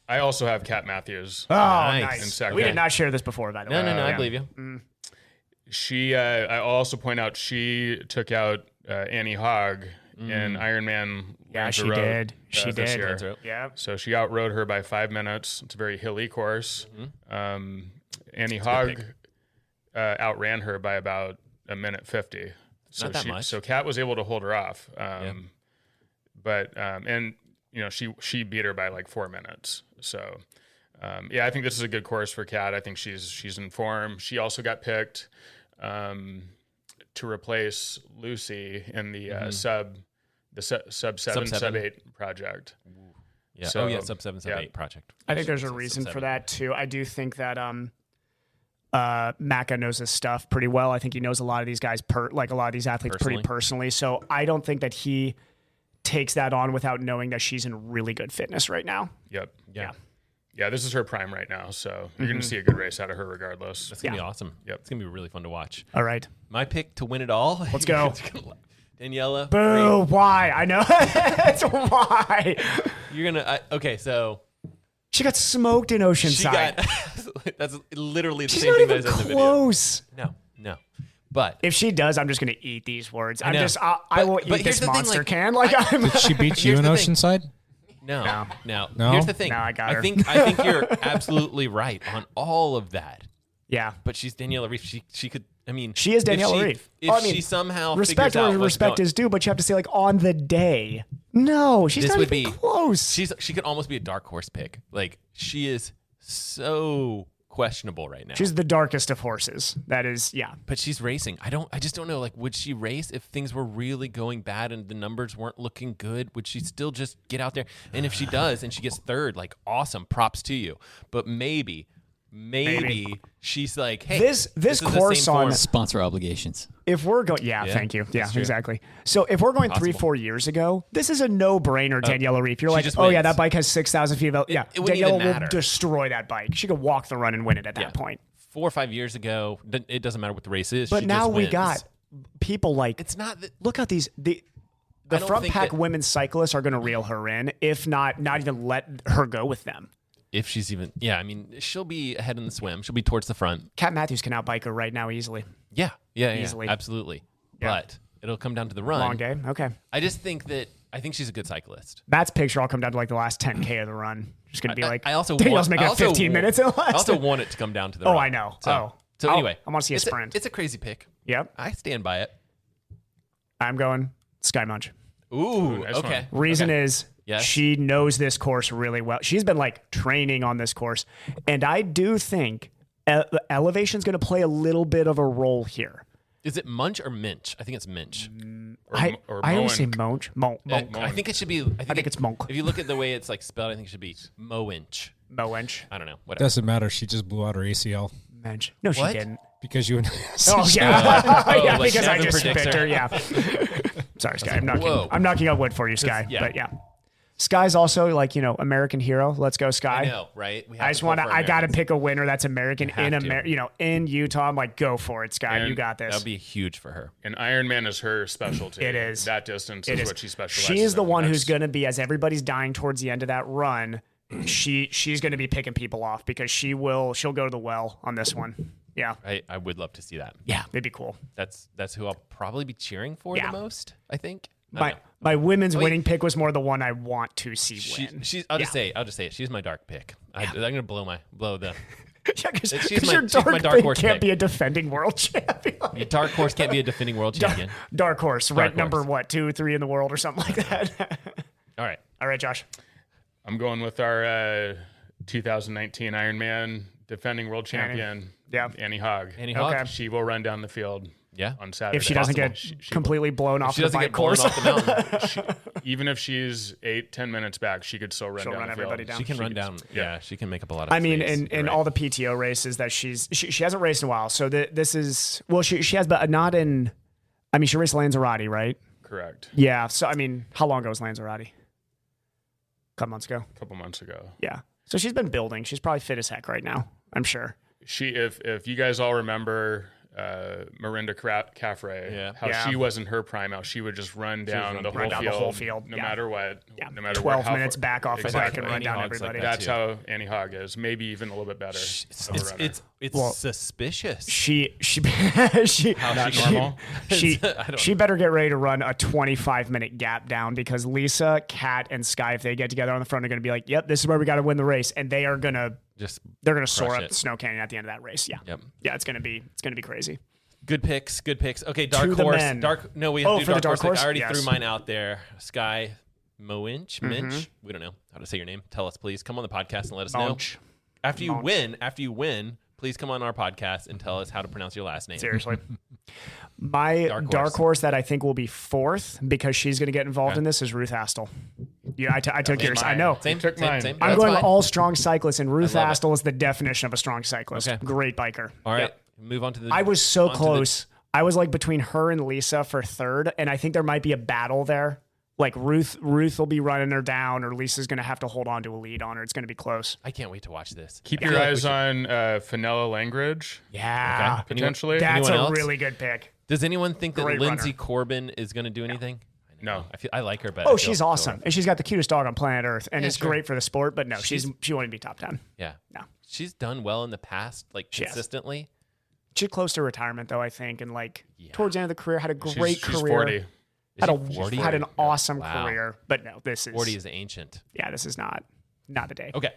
I also have Kat Matthews. Oh, nice. In second. We did not share this before, by the way. No, I believe you. She, I'll also point out, she took out Annie Hogg in Ironman. Yeah, she did. She this did. year. Yeah. So she outrode her by 5 minutes. It's a very hilly course. Annie Hogg outran her by about a minute 50. So Not that much. So Kat was able to hold her off. But she beat her by like 4 minutes. So I think this is a good course for Kat. I think she's in form. She also got picked to replace Lucy in the sub the sub 7, sub 8 project. Yeah. So, sub 7, sub 8 project. I think there's a reason for that too. I do think that Macca knows his stuff pretty well. I think he knows a lot of these guys, a lot of these athletes pretty personally. So I don't think that he takes that on without knowing that she's in really good fitness right now. Yep. Yeah. Yeah, this is her prime right now, so you're going to see a good race out of her regardless. That's going to be awesome. Yep. It's going to be really fun to watch. All right. My pick to win it all. Let's go. Daniela. Boo. Why? I know. That's why. You're going to... okay, so... She got smoked in Oceanside. That's literally the She's same not thing even that I said in the close. video. No. But... if she does, I'm just going to eat these words. I will eat here's this the thing, monster like, can. Did she beat you in Oceanside? No. No? Here's the thing. No, I got her. I think you're absolutely right on all of that. Yeah. But she's Daniela Reef. She could. I mean, she is Daniela Reef. If she somehow respect figures out where respect is due, but you have to say like on the day. No, she's this not would even be close. She could almost be a dark horse pick. Like she is so questionable right now. She's the darkest of horses. That is, yeah. But she's racing. I just don't know. Like, would she race if things were really going bad and the numbers weren't looking good? Would she still just get out there? And if she does and she gets third, like, awesome, props to you. But maybe she's like, hey, this course on sponsor obligations. If we're going, thank you. Yeah, exactly. So if we're going 3-4 years ago, this is a no-brainer, Daniela Reef. You're like, yeah, that bike has 6,000 feet of yeah. It wouldn't even matter. Will destroy that bike. She could walk the run and win it at that point. 4 or 5 years ago, it doesn't matter what the race is. But she now just we wins. got people like it's not that, look at these the front pack women's cyclists are going to reel her in, if not even let her go with them. If she's even, I mean, she'll be ahead in the swim. She'll be towards the front. Kat Matthews can outbike her right now easily. Yeah, easily, absolutely. Yeah. But it'll come down to the run. Long day. Okay. I just think she's a good cyclist. Matt's picture all come down to like the last 10K of the run. Just gonna be like, I also Danielle's want, making 15 minutes in the last. I also want it to come down to the run. Oh, I know. So anyway, I want to see a sprint. It's a crazy pick. Yep. I stand by it. I'm going Sky Munch. Ooh, okay. Reason is Yes. she knows this course really well. She's been like training on this course. And I do think elevation's going to play a little bit of a role here. Is it Munch or Minch? I think it's Minch. I always say Munch. Monk. I think it should be. I think it's Monk. If you look at the way it's like spelled, I think it should be Moinch. Moinch. I don't know. Whatever. Doesn't matter. She just blew out her ACL. Mench. No, she What? didn't. Because you and Oh yeah, yeah. like Because I Kevin just predicts picked her. her. Yeah. Sorry, Sky. Whoa. I'm knocking on wood for you, Sky. Yeah. But yeah, Sky's also like American hero. Let's go, Sky. I know, right? We have I to just pull want to. for I got to Americans. pick a winner that's American in have to. in Utah. I'm like, go for it, Sky. And you got this. That'd be huge for her. And Ironman is her specialty. It is. That distance It is is. what she specializes She is the in. one who's That's- going to be, as everybody's dying towards the end of that run. She's going to be picking people off because she'll go to the well on this one. Yeah. I would love to see that. Yeah, it'd be cool. That's who I'll probably be cheering for Yeah. the most, I think. I don't know. My women's Wait. winning pick was more the one I want to see win. I'll just say it. She's my dark pick. I'm gonna blow the. Yeah, because she's my your dark dark pick horse can't pick. be a defending world champion. Your dark horse can't be a defending world champion. Dark horse, ranked horse. number what, 2, 3 in the world or something like that. All right, Josh. I'm going with our 2019 Ironman defending world champion, Annie Hogg. Annie Hogg. Okay. She will run down the field. Yeah. On Saturday. If she doesn't Possible. get She completely blown off she the doesn't bike get blown course. off the mountain. even if she's 8-10 minutes back, she could still run She'll down run the everybody field. down. She can run down. Yeah, she can make up a lot of. I mean, space. in all the PTO races that she hasn't raced in a while. So this is, well, she has, but not in, I mean, she raced Lanzarote, right? Correct. Yeah. So, I mean, how long ago was Lanzarote? A couple months ago. A couple months ago. Yeah. So she's been building. She's probably fit as heck right now, I'm sure. If you guys all remember Marinda Caffrey, how she was in her prime, how she would just run down the whole field, no matter what, no matter 12 how minutes back off the bike and run Annie down Hogg's everybody. like That's how Annie Hogg is, maybe even a little bit better. It's suspicious. She Not normal. She better get ready to run a 25-minute gap down because Lisa, Kat, and Sky, if they get together on the front, are going to be like, "Yep, this is where we got to win the race," and they are gonna soar up the snow canyon at the end of that race. Yeah, yeah, it's gonna be crazy. Good picks. Okay, dark To the horse. men. No, we have to do for the dark dark horse. I already Yes. threw mine out there. Sky Minch. We don't know how to say your name. Tell us, please. Come on the podcast and let us Monch. know. After you win, please come on our podcast and tell us how to pronounce your last name. Seriously. My dark horse that I think will be fourth because she's going to get involved in this is Ruth Astle. Yeah, I took yours. I know. Same. I'm going all strong cyclists, and Ruth Astle is the definition of a strong cyclist. Okay. Great biker. All right. Yep. Move on to the. I was so close. I was like between her and Lisa for third, and I think there might be a battle there. Like Ruth will be running her down, or Lisa's going to have to hold on to a lead on her. It's going to be close. I can't wait to watch this. Keep your eyes on Fenella Langridge. Yeah. Okay. Potentially. That's a really good pick. Does anyone think that Great Lindsay runner. Corbin is going to do anything? No. I like her, but Oh, she's awesome. And she's got the cutest dog on planet Earth, and Yeah, it's sure. great for the sport, but no, she won't be top 10. Yeah. No. She's done well in the past, like She has. consistently. She's close to retirement, though, I think, and like towards the end of the career, had a great She's career. 40. Had an awesome Wow. career, but no, this is 40 is ancient. Yeah, this is not the day. Okay.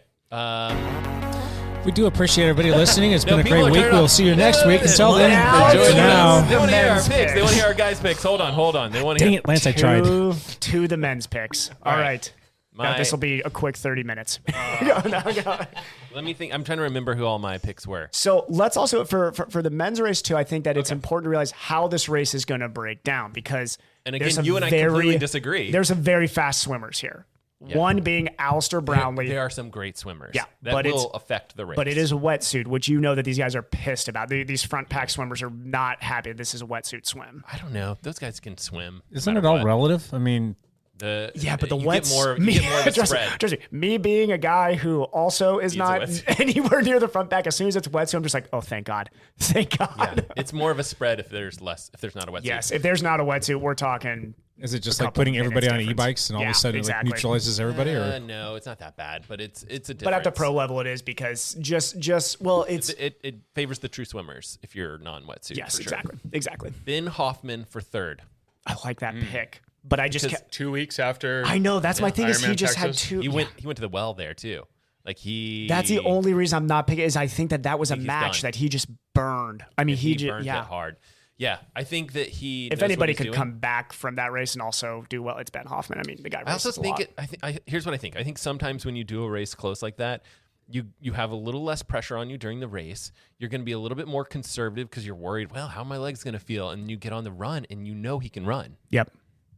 We do appreciate everybody listening. It's been a people great are week. turning we'll off. see you next week. Until then, Enjoy for the now. They want to hear our men's picks. They want to picks. hear our guys' picks. Hold on. They want to Dang hear. it, Lance, I tried. To the men's picks. All right. Now, this will be a quick 30 minutes. Let me think. I'm trying to remember who all my picks were. So let's also, for the men's race too, I think that it's important to realize how this race is going to break down because And there's again, some you and I completely disagree. There's some very fast swimmers here. Yeah. One being Alistair Brownlee. There are some great swimmers. Yeah, that but will affect the race. But it is a wetsuit, which you know that these guys are pissed about. These front pack swimmers are not happy. This is a wetsuit swim. I don't know. Those guys can swim. no Isn't matter it all what. relative? I mean, Yeah, but the you wet get more of a spread. Trust me, me being a guy who also is Needs a not wetsuit. anywhere near the front back, as soon as it's wetsuit, I'm just like, oh, thank God. Thank God. Yeah, it's more of a spread if there's not a wetsuit. Yes, if there's not a wetsuit, we're talking. is it just a like couple putting minutes everybody on difference. e-bikes and all of a sudden exactly. it like neutralizes everybody? Or No, it's not that bad, but it's a difference. But at the pro level, it is because it favors the true swimmers if you're non-wetsuit. Yes, for sure. exactly. Ben Hoffman for third. I like that pick, but I just kept, 2 weeks after. I know that's my thing is he Ironman just Texas. had two. He went to the well there too. Like he. That's the only reason I'm not picking is I think that was a he's match done. that he just burned. I mean, he just burned it hard. Yeah, I think that he. If knows anybody what he's could doing. come back from that race and also do well, it's Ben Hoffman. I mean, the guy. I also races a think lot. here's what I think. I think sometimes when you do a race close like that, you have a little less pressure on you during the race. You're going to be a little bit more conservative because you're worried. Well, how are my legs going to feel? And you get on the run, and you know he can run. Yep.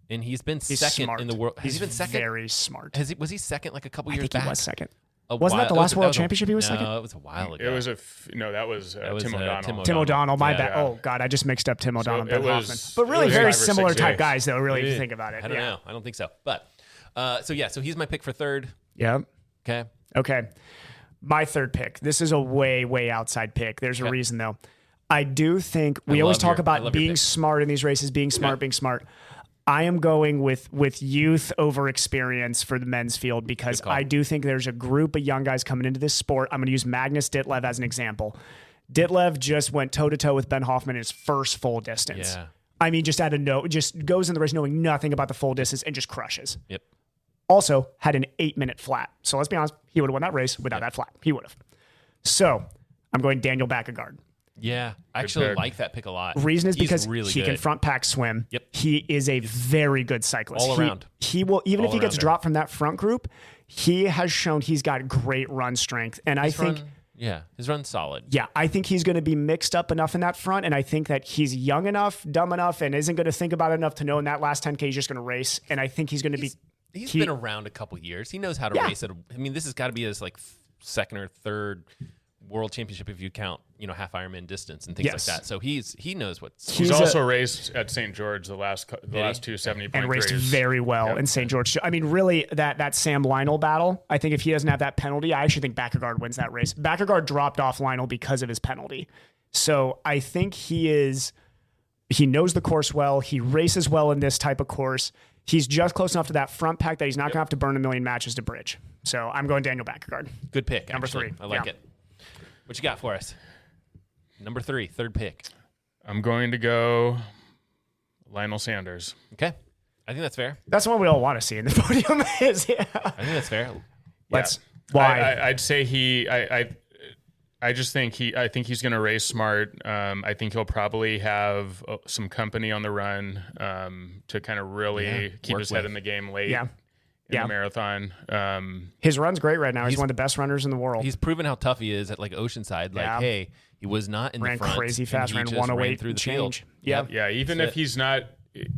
And he's been He's second smart. in the world. Has He's he been second? very smart. Was he second like a couple I years think back? he was second. Wasn't that the last World Championship he was second? No, it was a while ago. It was that was Tim O'Donnell. Tim O'Donnell, my Yeah. bad. Oh God, I just mixed up Tim O'Donnell and it Ben was- Hoffman. But really it was very 5 or 6 similar type days. guys, though. Really, if you think about it. I don't know. I don't think so. But so he's my pick for third. Yeah. Okay. Okay. My third pick. This is a way outside pick. There's a reason though. I do think we always talk about being smart in these races, being smart. I am going with youth over experience for the men's field because I do think there's a group of young guys coming into this sport. I'm going to use Magnus Ditlev as an example. Ditlev just went toe-to-toe with Ben Hoffman in his first full distance. Yeah. I mean, just goes in the race knowing nothing about the full distance and just crushes. Yep. Also had an 8-minute flat. So let's be honest, he would have won that race without that flat. He would have. So I'm going Daniel Baekegaard. Yeah, I actually like that pick a lot. Reason is He's because really he good. can front pack swim. Yep. He is a very good cyclist. All around. He will, even if he gets All-rounder. dropped from that front group, he has shown he's got great run strength. And I think, his run's solid. yeah, I think he's going to be mixed up enough in that front. And I think that he's young enough, dumb enough, and isn't going to think about it enough to know in that last 10K he's just going to race. And I think he's going to be. He's been around a couple years. He knows how to race. I mean, this has got to be his like second or third world championship if you count, half Ironman distance and things like that. So he knows what's. He's also raced at St. George the last two 70.3s and raced very well in St. George. I mean, really, that Sam Lionel battle, I think if he doesn't have that penalty, I actually think Baekegaard wins that race. Baekegaard dropped off Lionel because of his penalty. So I think he knows the course well. He races well in this type of course. He's just close enough to that front pack that he's not going to have to burn a million matches to bridge. So I'm going Daniel Baekegaard. Good pick. Number actually. 3. I like it. What you got for us? Number 3, third pick. I'm going to go Lionel Sanders. Okay. I think that's fair. That's what we all want to see in the podium. I think that's fair. Why? I'd say I just think I think he's going to race smart. I think he'll probably have some company on the run to kind of really keep his head in the game late. Yeah. in the marathon. His run's great right now. He's one of the best runners in the world. He's proven how tough he is at like Oceanside. Like, hey, he was not in ran the front. Crazy fast, and ran he just 108 through the change. field. Yeah. Yeah, even if he's not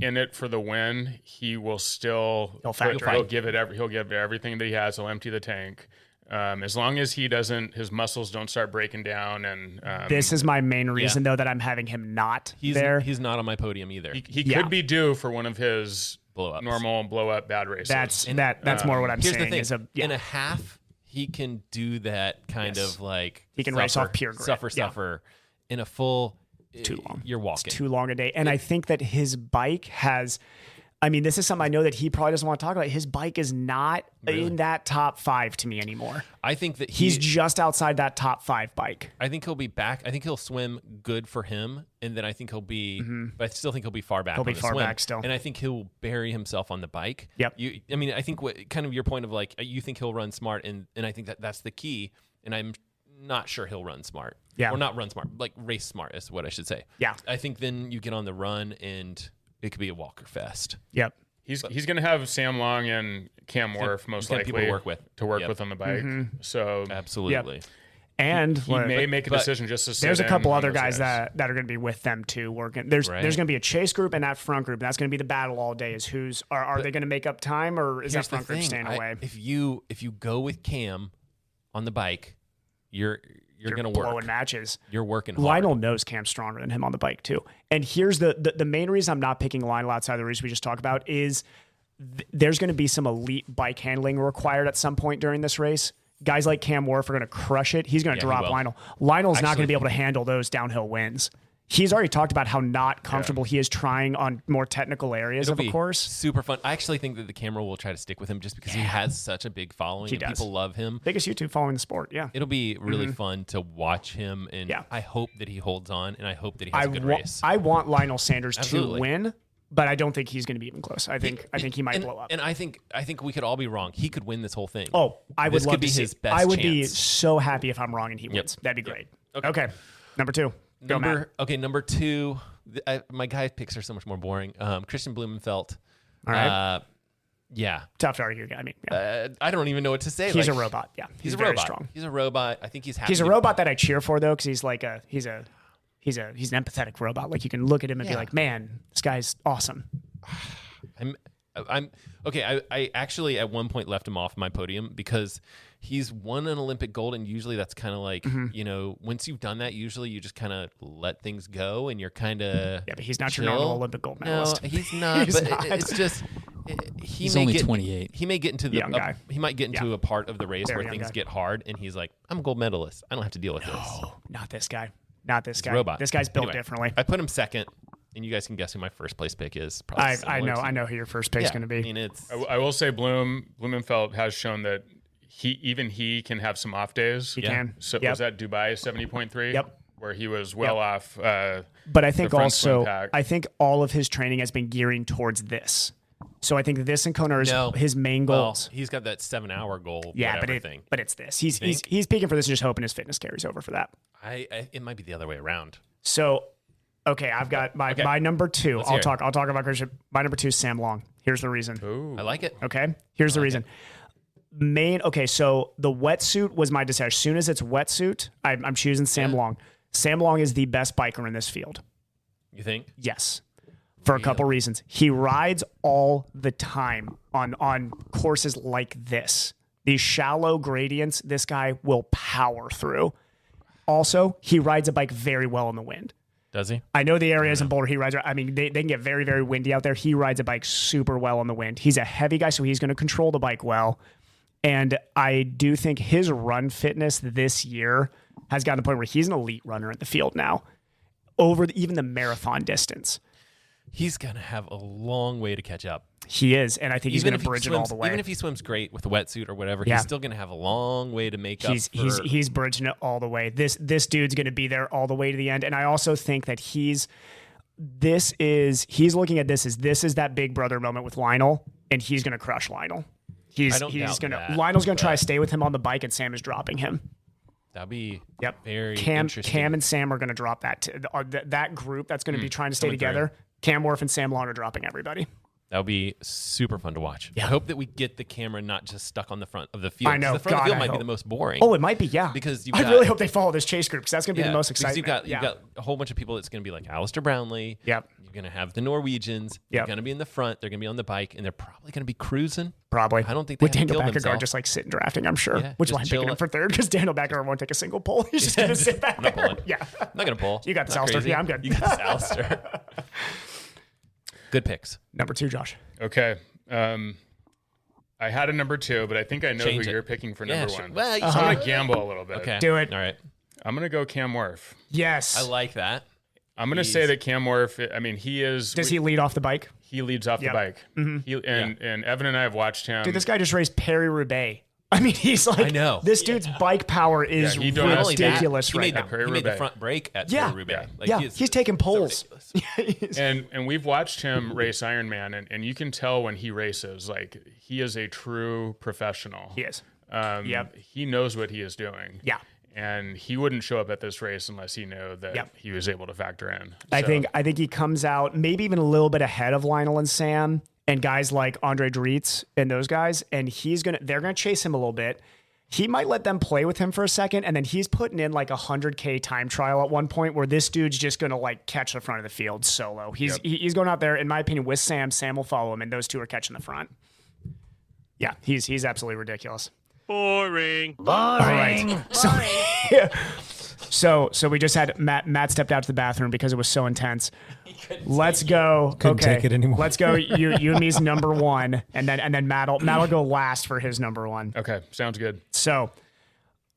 in it for the win, he will still he'll give everything that he has. He'll empty the tank. As long as his muscles don't start breaking down. And this is my main reason, though, that I'm having him not there. He's not on my podium either. He could be due for one of his normal blow-up bad races. That's more what I'm here's saying. The thing. In a half, he can do that kind of like he can race off pure grit. Suffer. In a full, too long. You're walking. It's too long a day. And I think that his bike has, I mean, this is something I know that he probably doesn't want to talk about. His bike is not in that top 5 to me anymore. I think that he's just outside that top 5 bike. I think he'll be back. I think he'll swim good for him. And then I think he'll be, but I still think he'll be far back. He'll be far swim. back still. And I think he'll bury himself on the bike. Yep. I mean, I think kind of your point of like, you think he'll run smart. And I think that's the key. And I'm not sure he'll run smart. Yeah. Or not run smart, like race smart is what I should say. Yeah. I think then you get on the run and it could be a Walker fest. Yep. He's going to have Sam Long and Cam Worth most likely people to work with on the bike. So absolutely. Yep. And he may make a decision just to sit there's a couple other guys that are going to be with them too working. There's going to be a chase group and that front group. And that's going to be the battle all day. Is are they going to make up time or is that front group staying away? If you go with Cam on the bike, you're going to work. Blowing matches. You're working hard. Lionel knows Cam's stronger than him on the bike too. And here's the main reason I'm not picking Lionel outside the race we just talked about is there's going to be some elite bike handling required at some point during this race. Guys like Cam Worth are going to crush it. He's going to drop Lionel. Lionel's not going to be able to handle those downhill wins. He's already talked about how not comfortable he is trying on more technical areas of a course. Super fun. I actually think that the camera will try to stick with him just because he has such a big following. He does. People love him. Biggest YouTube following in the sport. Yeah. It'll be really fun to watch him, and I hope that he holds on, and I hope that he has a good race. I want Lionel Sanders to win, but I don't think he's going to be even close. I think he might blow up. And I think we could all be wrong. He could win this whole thing. Oh, I would love to see his best I would chance. be so happy if I'm wrong and he wins. That'd be great. Okay. Number 2. Number 2. My guy picks are so much more boring. Christian Blumenfeld. All right. Yeah. Tough to argue. I mean, I don't even know what to say. He's a robot. Yeah. He's a very robot. strong. He's a robot. I think he's happy. He's a robot that I cheer for though, because he's like he's an empathetic robot. Like you can look at him and be like, man, this guy's awesome. I'm okay. I actually at one point left him off my podium because he's won an Olympic gold, and usually that's kind of like once you've done that, usually you just kind of let things go, and you're kind of but he's not your normal Olympic gold medalist. No, he's not. It's just he's only 28. He may get into the young guy. He might get into a part of the race Very where young things guy. get hard, and he's like, I'm a gold medalist. I don't have to deal with this. Not this guy. Not this guy. Robot. This guy's built Anyway, differently. I put him second, and you guys can guess who my first place pick is. Probably I know who your first pick's going to be. I mean, it's. I will say Blumenfeld has shown that he can have some off days. He can. So was that Dubai 70.3? Yep. Where he was well off. But I think also, I think all of his training has been gearing towards this. So I think this and Kona is his main goals. Well, he's got that 7-hour goal. Yeah, but it's this. He's peaking for this and just hoping his fitness carries over for that. It might be the other way around. So, okay, I've got my number 2. I'll talk about Christian. My number 2 is Sam Long. Here's the reason. Ooh. I like it. Okay, here's the reason. So the wetsuit was my decision. As soon as it's wetsuit, I'm choosing Sam Long. Sam Long is the best biker in this field. You think? Yes. For a couple reasons. He rides all the time on courses like this. These shallow gradients, this guy will power through. Also, he rides a bike very well in the wind. Does he? I know the areas in Boulder he rides. I mean, they can get very, very windy out there. He rides a bike super well in the wind. He's a heavy guy, so he's going to control the bike well. And I do think his run fitness this year has gotten to the point where he's an elite runner in the field now, over even the marathon distance. He's going to have a long way to catch up. He is, and I think he's going to bridge it all the way. Even if he swims great with the wetsuit or whatever, he's still going to have a long way to make up. He's bridging it all the way. This dude's going to be there all the way to the end. And I also think that he's looking at this as that big brother moment with Lionel, and he's going to crush Lionel. Lionel's going to try to stay with him on the bike, and Sam is dropping him. That'd be very interesting. Cam and Sam are going to drop that. That group that's going to be trying to stay together. Cam Worth and Sam Long are dropping everybody. That would be super fun to watch. Yeah. I hope that we get the camera not just stuck on the front of the field. I know. The front of the field God, might I be hope. the most boring. Oh, it might be, yeah. Because I really hope they follow this chase group because that's going to be the most exciting. You've got a whole bunch of people that's going to be like Alistair Brownlee. Yep. You're going to have the Norwegians. Yep. They're going to be in the front. They're going to be on the bike, and they're probably going to be cruising. Probably. I don't think they with haven't Daniel killed Beckergaard themselves. just like sitting drafting, I'm sure. Yeah, Which is just why I'm picking chill him for third because Daniel Beckergaard won't take a single pull. He's just going to sit back I'm not there. pulling. Yeah. I'm not going to pull. You got this, Not Alistair. crazy. Yeah, I'm good. You got this, Alistair. Good picks. Number 2, Josh. Okay. I had a number 2, but I think I know Change who it. you're picking for Yeah, number sure. 1. Well, So I'm going to gamble a little bit. Okay. Do it. All right. I'm going to go Cam Wharf. Yes. I like that. I'm going to say that Cam Wharf, I mean, he is... Does he lead off the bike? He leads off Yep. the bike. Mhm. And Evan and I have watched him. Dude, this guy just raced Paris-Roubaix. I mean, he's like, I know. This dude's bike power is he don't- Not only that, ridiculous He right made now. the, he made the front brake at Yeah. Roubaix. Yeah. He's taking poles. And we've watched him race Ironman, and you can tell when he races, like, he is a true professional. He is. Yep. He knows what he is doing. Yeah. And he wouldn't show up at this race unless he knew that he was able to factor in. I So- think he comes out maybe even a little bit ahead of Lionel and Sam and guys like Andre Dritz and those guys, and they're gonna chase him a little bit. He might let them play with him for a second, and then he's putting in like 100K time trial at one point where this dude's just gonna like catch the front of the field solo. He's going out there, in my opinion, with Sam. Sam will follow him, and those two are catching the front. Yeah, he's absolutely ridiculous. Boring. All right. So we just had Matt stepped out to the bathroom because it was so intense. Let's go. Couldn't okay. take it anymore. Let's go. You and me's number 1, and then Matt'll go last for his number 1. Okay, sounds good. So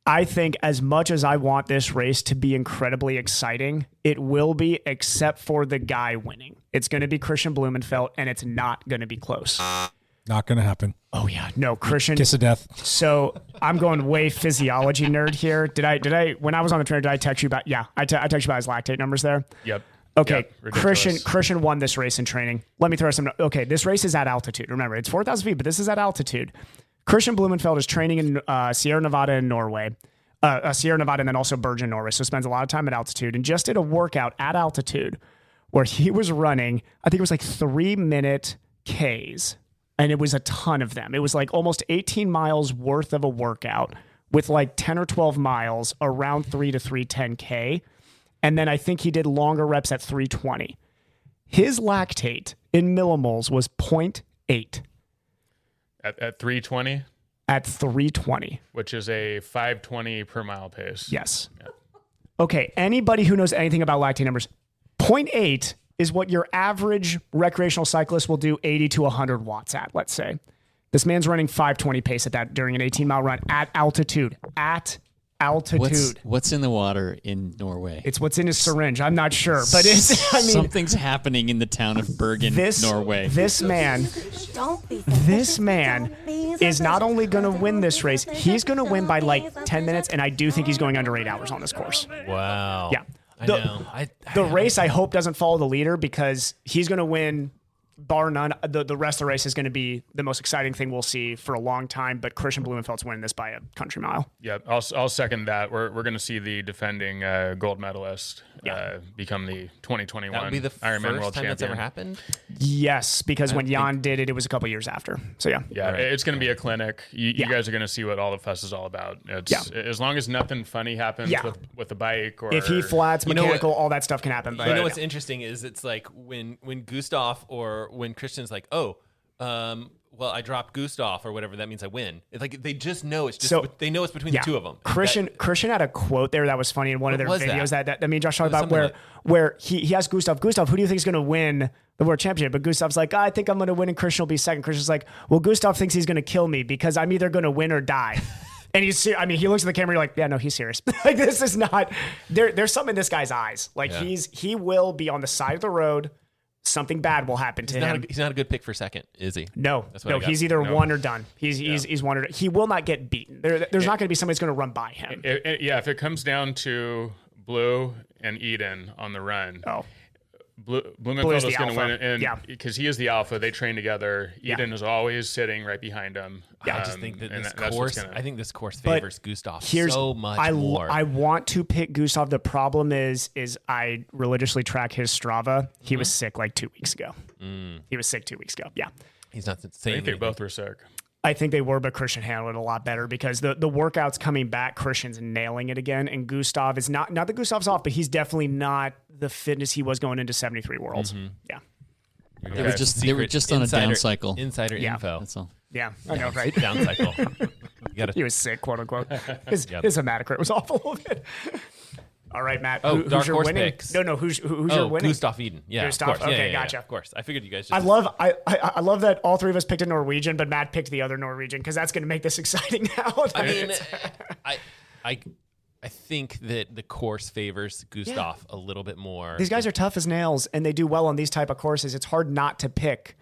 I think as much as I want this race to be incredibly exciting, it will be, except for the guy winning. It's going to be Christian Blumenfeld, and it's not going to be close. Not going to happen. Oh yeah, no, Christian. Kiss of death. So I'm going way physiology nerd here. Did I when I was on the trainer, did I text you about? Yeah, I texted you about his lactate numbers there. Yep. Okay, Yep, ridiculous. Christian won this race in training. Let me throw some. Okay, this race is at altitude. Remember, it's 4,000 feet, but this is at altitude. Christian Blumenfeld is training in Sierra Nevada in Norway, Sierra Nevada, and then also Bergen, Norway. So spends a lot of time at altitude, and just did a workout at altitude where he was running. I think it was like 3-minute Ks. And it was a ton of them. It was like almost 18 miles worth of a workout with like 10 or 12 miles around 3 to 310K. And then I think he did longer reps at 320. His lactate in millimoles was 0.8 At 320, at 320. which is a 520 per mile pace. Yes. Okay, anybody who knows anything about lactate numbers, 0.8 is what your average recreational cyclist will do 80 to 100 watts at, let's say. This man's running 520 pace at that during an 18-mile run at altitude. At altitude. What's in the water in Norway? It's what's in his syringe. I'm not sure, but it's, I mean, something's happening in the town of Bergen, Norway. This man is not only going to win this race, he's going to win by like 10 minutes, and I do think he's going under 8 hours on this course. Wow. Yeah. I know. The race, I hope, doesn't follow the leader because he's going to win, bar none. The rest of the race is going to be the most exciting thing we'll see for a long time, but Christian Blumenfeld's winning this by a country mile. Yeah, I'll second that. We're going to see the defending gold medalist become the 2021 That would be the Ironman first World time Champion. that's ever happened? Yes, because when Jan did it was a couple years after. So yeah. Yeah, it's going to be a clinic. You guys are going to see what all the fuss is all about. It's as long as nothing funny happens with the bike, or if he flats, mechanical, all that stuff can happen. But You know what's interesting is it's like when Gustav or when Christian's like, well, I dropped Gustav or whatever, that means I win. It's like they just know it's just they know it's between the two of them. Christian had a quote there that was funny in one of their videos that me and Josh talked about something where he asked Gustav, who do you think is going to win the world championship? But Gustav's like, I think I'm going to win and Christian will be second. Christian's like, well, Gustav thinks he's going to kill me because I'm either going to win or die. And he looks at the camera, you're like, yeah, no, he's serious. Like, this is not, there's something in this guy's eyes. Like he will be on the side of the road. Something bad will happen to him. He's not a good pick for second, is he? No, he's either one or done. He's one or done. He will not get beaten. There's not going to be somebody that's going to run by him. If it comes down to Blue and Eden on the run, Blumenfeld is going to win, alpha. and Yeah. because he is the alpha, they train together. Eden is always sitting right behind him. I just think that and this that's course. what's gonna- I think this course But favors Gustav so much more. I want to pick Gustav. The problem is I religiously track his Strava. He was sick like 2 weeks ago. He was sick 2 weeks ago. Yeah. He's not I saying think they anything. both were sick. I think they were, but Christian handled it a lot better because the workouts coming back, Christian's nailing it again, and Gustav is not that Gustav's off, but he's definitely not the fitness he was going into 73 Worlds. Yeah. They were just on a down cycle. Insider info. That's all. Yeah, I know, right? Down cycle. He was sick, quote unquote. His hematocrit was off a little bit. All right, Matt. Oh, who's dark your horse winning? picks. No, who's your winning? Gustav Eden. Yeah, Gustav. of course. Okay, Yeah, gotcha. Of course. I figured you guys. I love that all three of us picked a Norwegian, but Matt picked the other Norwegian because that's going to make this exciting now. I mean, I think that the course favors Gustav a little bit more. These guys are tough as nails, and they do well on these type of courses. It's hard not to pick.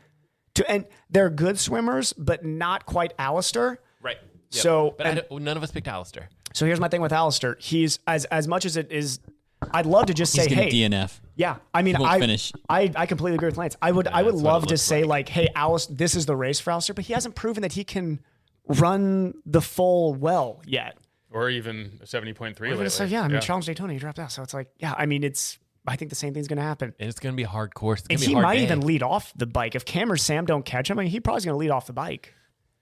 And they're good swimmers, but not quite Alistair. Right. Yep. So, but none of us picked Alistair. So here's my thing with Alistair. He's as much as it is. I'd love to just say, He's hey, DNF. Yeah, I mean, He won't finish. I completely agree with Lance. I would love to say like, hey, Alistair, this is the race for Alistair, but he hasn't proven that he can run the full well yet. Or even 70.3 lately. So yeah, I mean, Challenge Daytona, he dropped out. So it's like, yeah, I mean, I think the same thing's going to happen. And it's going to be a hard course. It's And gonna he be a hard might day. even lead off the bike. If Cam or Sam don't catch him, I mean, he probably going to lead off the bike.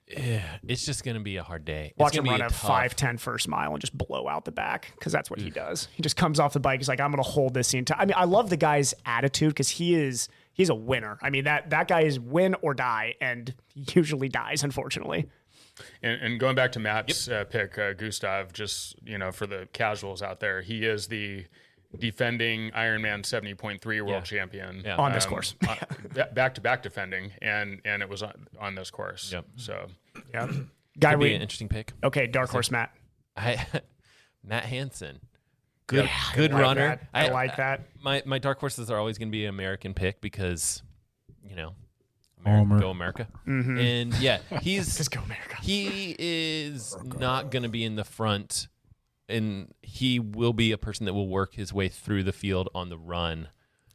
Yeah, it's just going to be a hard day. Watch it's him gonna run be a tough. 5:10 first mile and just blow out the back because that's what he does. He just comes off the bike. He's like, I'm going to hold this the entire. I mean, I love the guy's attitude because he's a winner. I mean, that guy is win or die, and he usually dies, unfortunately. And going back to Matt's pick, Gustav, just for the casuals out there, he is the defending Ironman 70.3 world champion on this course, back-to-back defending, and it was on this course. Yep. So, yeah, Could be an interesting pick. Okay, dark horse, Matt. Matt Hansen, good I like runner. that. I like that. My dark horses are always going to be an American pick because, Homer. Go America. Mm-hmm. And yeah, he's Just go America. He is not going to be in the front, and he will be a person that will work his way through the field on the run.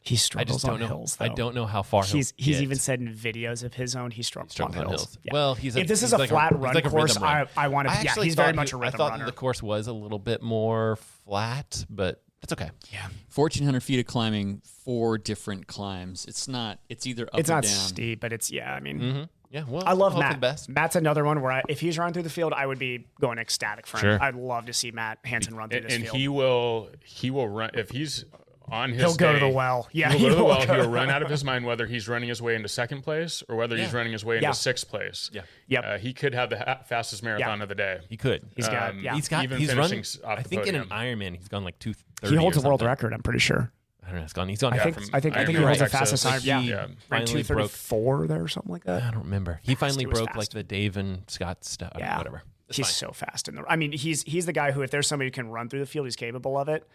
He struggles on know, hills. I Though. don't know how far he's get. even said in videos of his own he struggles on hills. Yeah. Well, he's if this is a like flat he's run like a course, rhythm run. I want to. Yeah, actually he's very thought much a rhythm I thought runner. the course was a little bit more flat, but it's okay. Yeah, 1,400 feet of climbing, 4 different climbs. It's not. It's either up it's or not down. steep, but it's I mean, Mm-hmm. Yeah, well, I love hope for Matt. the best. Matt's another one where if he's running through the field, I would be going ecstatic for him. Sure. I'd love to see Matt Hansen run through this and field. he will run if he's on his. He'll go to day, the well. Yeah, he'll go to the well. go. He'll run out of his mind whether he's running his way into second place or whether he's running his way into sixth place. Yeah, yep. He could have the fastest marathon of the day. He could. He's got. Even He's running. finishing off I the think in podium. an Ironman, he's gone like 2:30. He holds or a world something. record. I'm pretty sure. I don't know. He's gone. He's gone. I think he Ironman holds the Texas. fastest time. Yeah, He ran finally broke. 2:34 there or something like that. I don't remember. He finally he was broke fast. like the Dave and Scott stuff. Yeah, Whatever. It's he's fine. so fast in the. I mean, he's the guy who, if there's somebody who can run through the field, he's capable of it.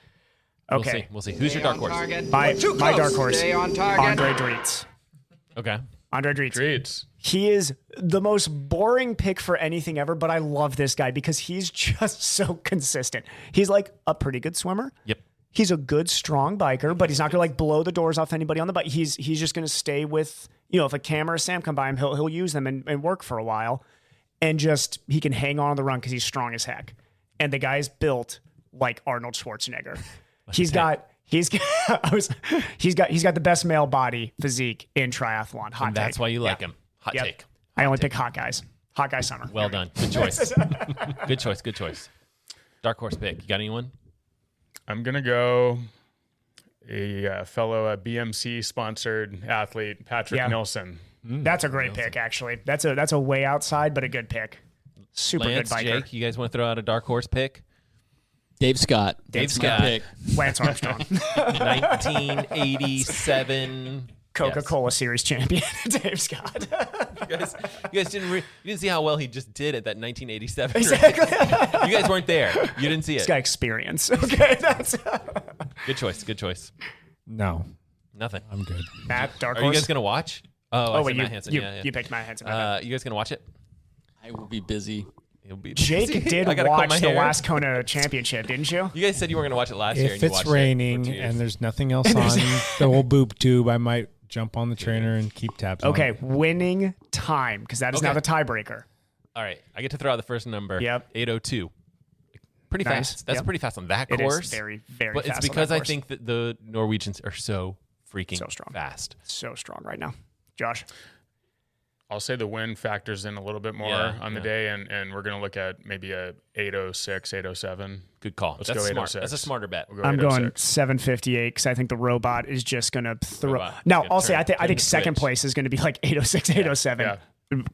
Okay, We'll see. Who's your dark horse? My dark horse, Stay on target. Andre Dritz. Okay. Andre Dritz. Great. He is the most boring pick for anything ever, but I love this guy because he's just so consistent. He's like a pretty good swimmer. Yep. He's a good, strong biker, but he's not going to blow the doors off anybody on the bike. He's just going to stay with, if a Cam or a Sam come by him, he'll use them and work for a while. And just, he can hang on the run because he's strong as heck. And the guy's built like Arnold Schwarzenegger. He's got the best male body physique in triathlon. Hot And that's take. why you like him. Hot Yep. take. I only pick hot guys. Hot guy summer. Well done. Good choice. Good choice. Good choice. Dark horse pick. You got anyone? I'm gonna go a fellow BMC sponsored athlete, Patrick Yeah. Nilsson. That's a great pick, actually. That's a way outside, but a good pick. Super Lance, good biker. Jake, you guys want to throw out a dark horse pick? Dave Scott. Dave That's my Scott. pick. Lance Armstrong. 1987. Coca-Cola Series champion, Dave Scott. You guys you didn't see how well he just did at that 1987. Exactly. You guys weren't there. You didn't see it. He's got experience. Okay, that's Good choice. Good choice. No, Nothing. I'm good. Matt, dark Are horse. you guys gonna watch? Oh, I wait, said you, Matt Hansen. you, Yeah. you picked Matt Hansen. You guys gonna watch it? I will be busy. Jake did watch the last Kona championship, didn't you? You guys said you weren't going to watch it last year. If it's raining and there's nothing else on the old boob tube, I might jump on the trainer and keep tabs on it. Okay, winning time, because that is now the tiebreaker. All right, I get to throw out the first number. Yep. 8:02. Pretty Nice. fast. That's Yep. pretty fast on that It is course. very, very but fast it's on because that I course. think that the Norwegians are so freaking strong. fast. So strong right now. Josh? I'll say the wind factors in a little bit more on the day, and we're going to look at maybe a 8:06, 8:07. Good call. Let's That's go smart. 8:06. That's a smarter bet. We'll go I'm going 8:06. 7:58 because I think the robot is just going to throw. Robot. Now, Gonna I'll say I turn think the second switch. place is going to be like 8:06, 8:07. Yeah.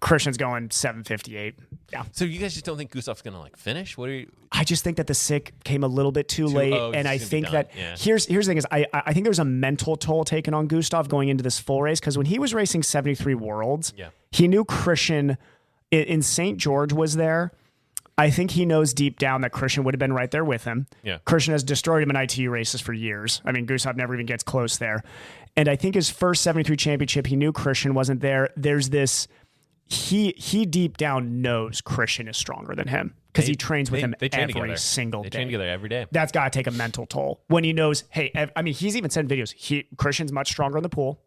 Christian's going 7:58. Yeah. So you guys just don't think Gustav's going to finish? What are you? I just think that the sick came a little bit too late, and I it's gonna be think done. that Yeah. here's the thing is I think there's a mental toll taken on Gustav going into this full race because when he was racing 73 Worlds, he knew Christian in St. George was there. I think he knows deep down that Christian would have been right there with him. Yeah. Christian has destroyed him in ITU races for years. I mean, Gustav never even gets close there. And I think his first 73 championship, he knew Christian wasn't there. There's this, he deep down knows Christian is stronger than him because he trains with him They train every together. single They day. train together every day. That's got to take a mental toll when he knows, hey, I mean, he's even sent videos. Christian's much stronger in the pool.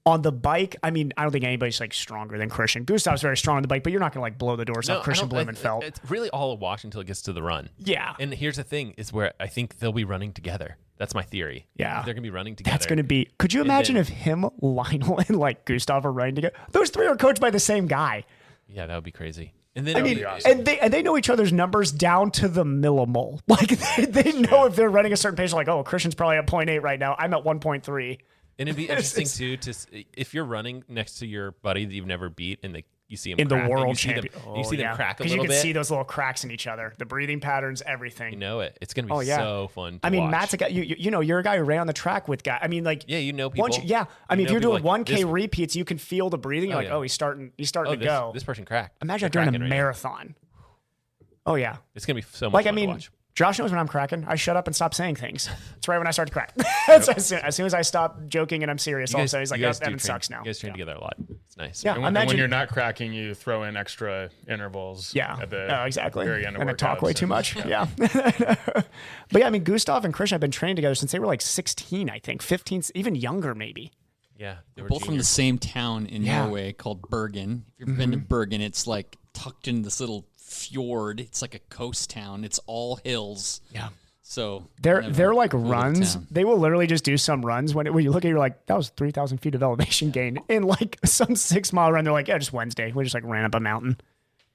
On the bike, I mean, I don't think anybody's like stronger than Christian. Gustav's very strong on the bike, but you're not going to like blow the doors off Christian Blumenfeld. It's really all a wash until it gets to the run. Yeah. And here's the thing is where I think they'll be running together. That's my theory. Yeah. They're going to be running together. That's going to be. Could you And imagine then- if him, Lionel, and like Gustav are running together? Those three are coached by the same guy. Yeah, that would be crazy. And then I mean, and they know each other's numbers down to the millimole. Like they know if they're running a certain pace. Like, oh, Christian's probably at 0.8 right now. I'm at 1.3. And it'd be interesting too if you're running next to your buddy that you've never beat, and you see him In the crack, and world you see them- champion. you see them crack a Because little you can bit. see those little cracks in each other, the breathing patterns, everything. You know it. It's going to be so fun. To I mean, watch. Matt's a guy. You know, you're a guy who ran on the track with guy. I mean, like you know people. I mean, if know you're doing people like 1K this- repeats, you can feel the breathing. You're Oh, like, yeah. oh, he's starting to go. This person cracked. Imagine They're during a cracking right now. marathon. Oh yeah, It's going to be so much like I fun to mean, watch. Josh knows when I'm cracking. I shut up and stop saying things. It's right when I start to crack. as soon as I stop joking and I'm serious, all of a sudden he's like, you oh, guys do Evan train- sucks now. You guys train together a lot. It's nice. Yeah, And when imagine- you're not cracking, you throw in extra intervals. Yeah, At the exactly. very end of and I talk workouts way too and- much. Yeah. But yeah, I mean, Gustav and Christian have been training together since they were like 16, I think, 15, even younger maybe. Yeah, they were Both from the juniors. same town in Yeah. Norway called Bergen. If you've ever been to Bergen, it's like tucked in this little fjord. It's like a coast town. It's all hills. Yeah. So They're like cool little runs. town. They will literally just do some runs when you look at it, you're like, that was 3,000 feet of elevation gain in like some 6 mile run. They're like, yeah, just Wednesday. We just like ran up a mountain.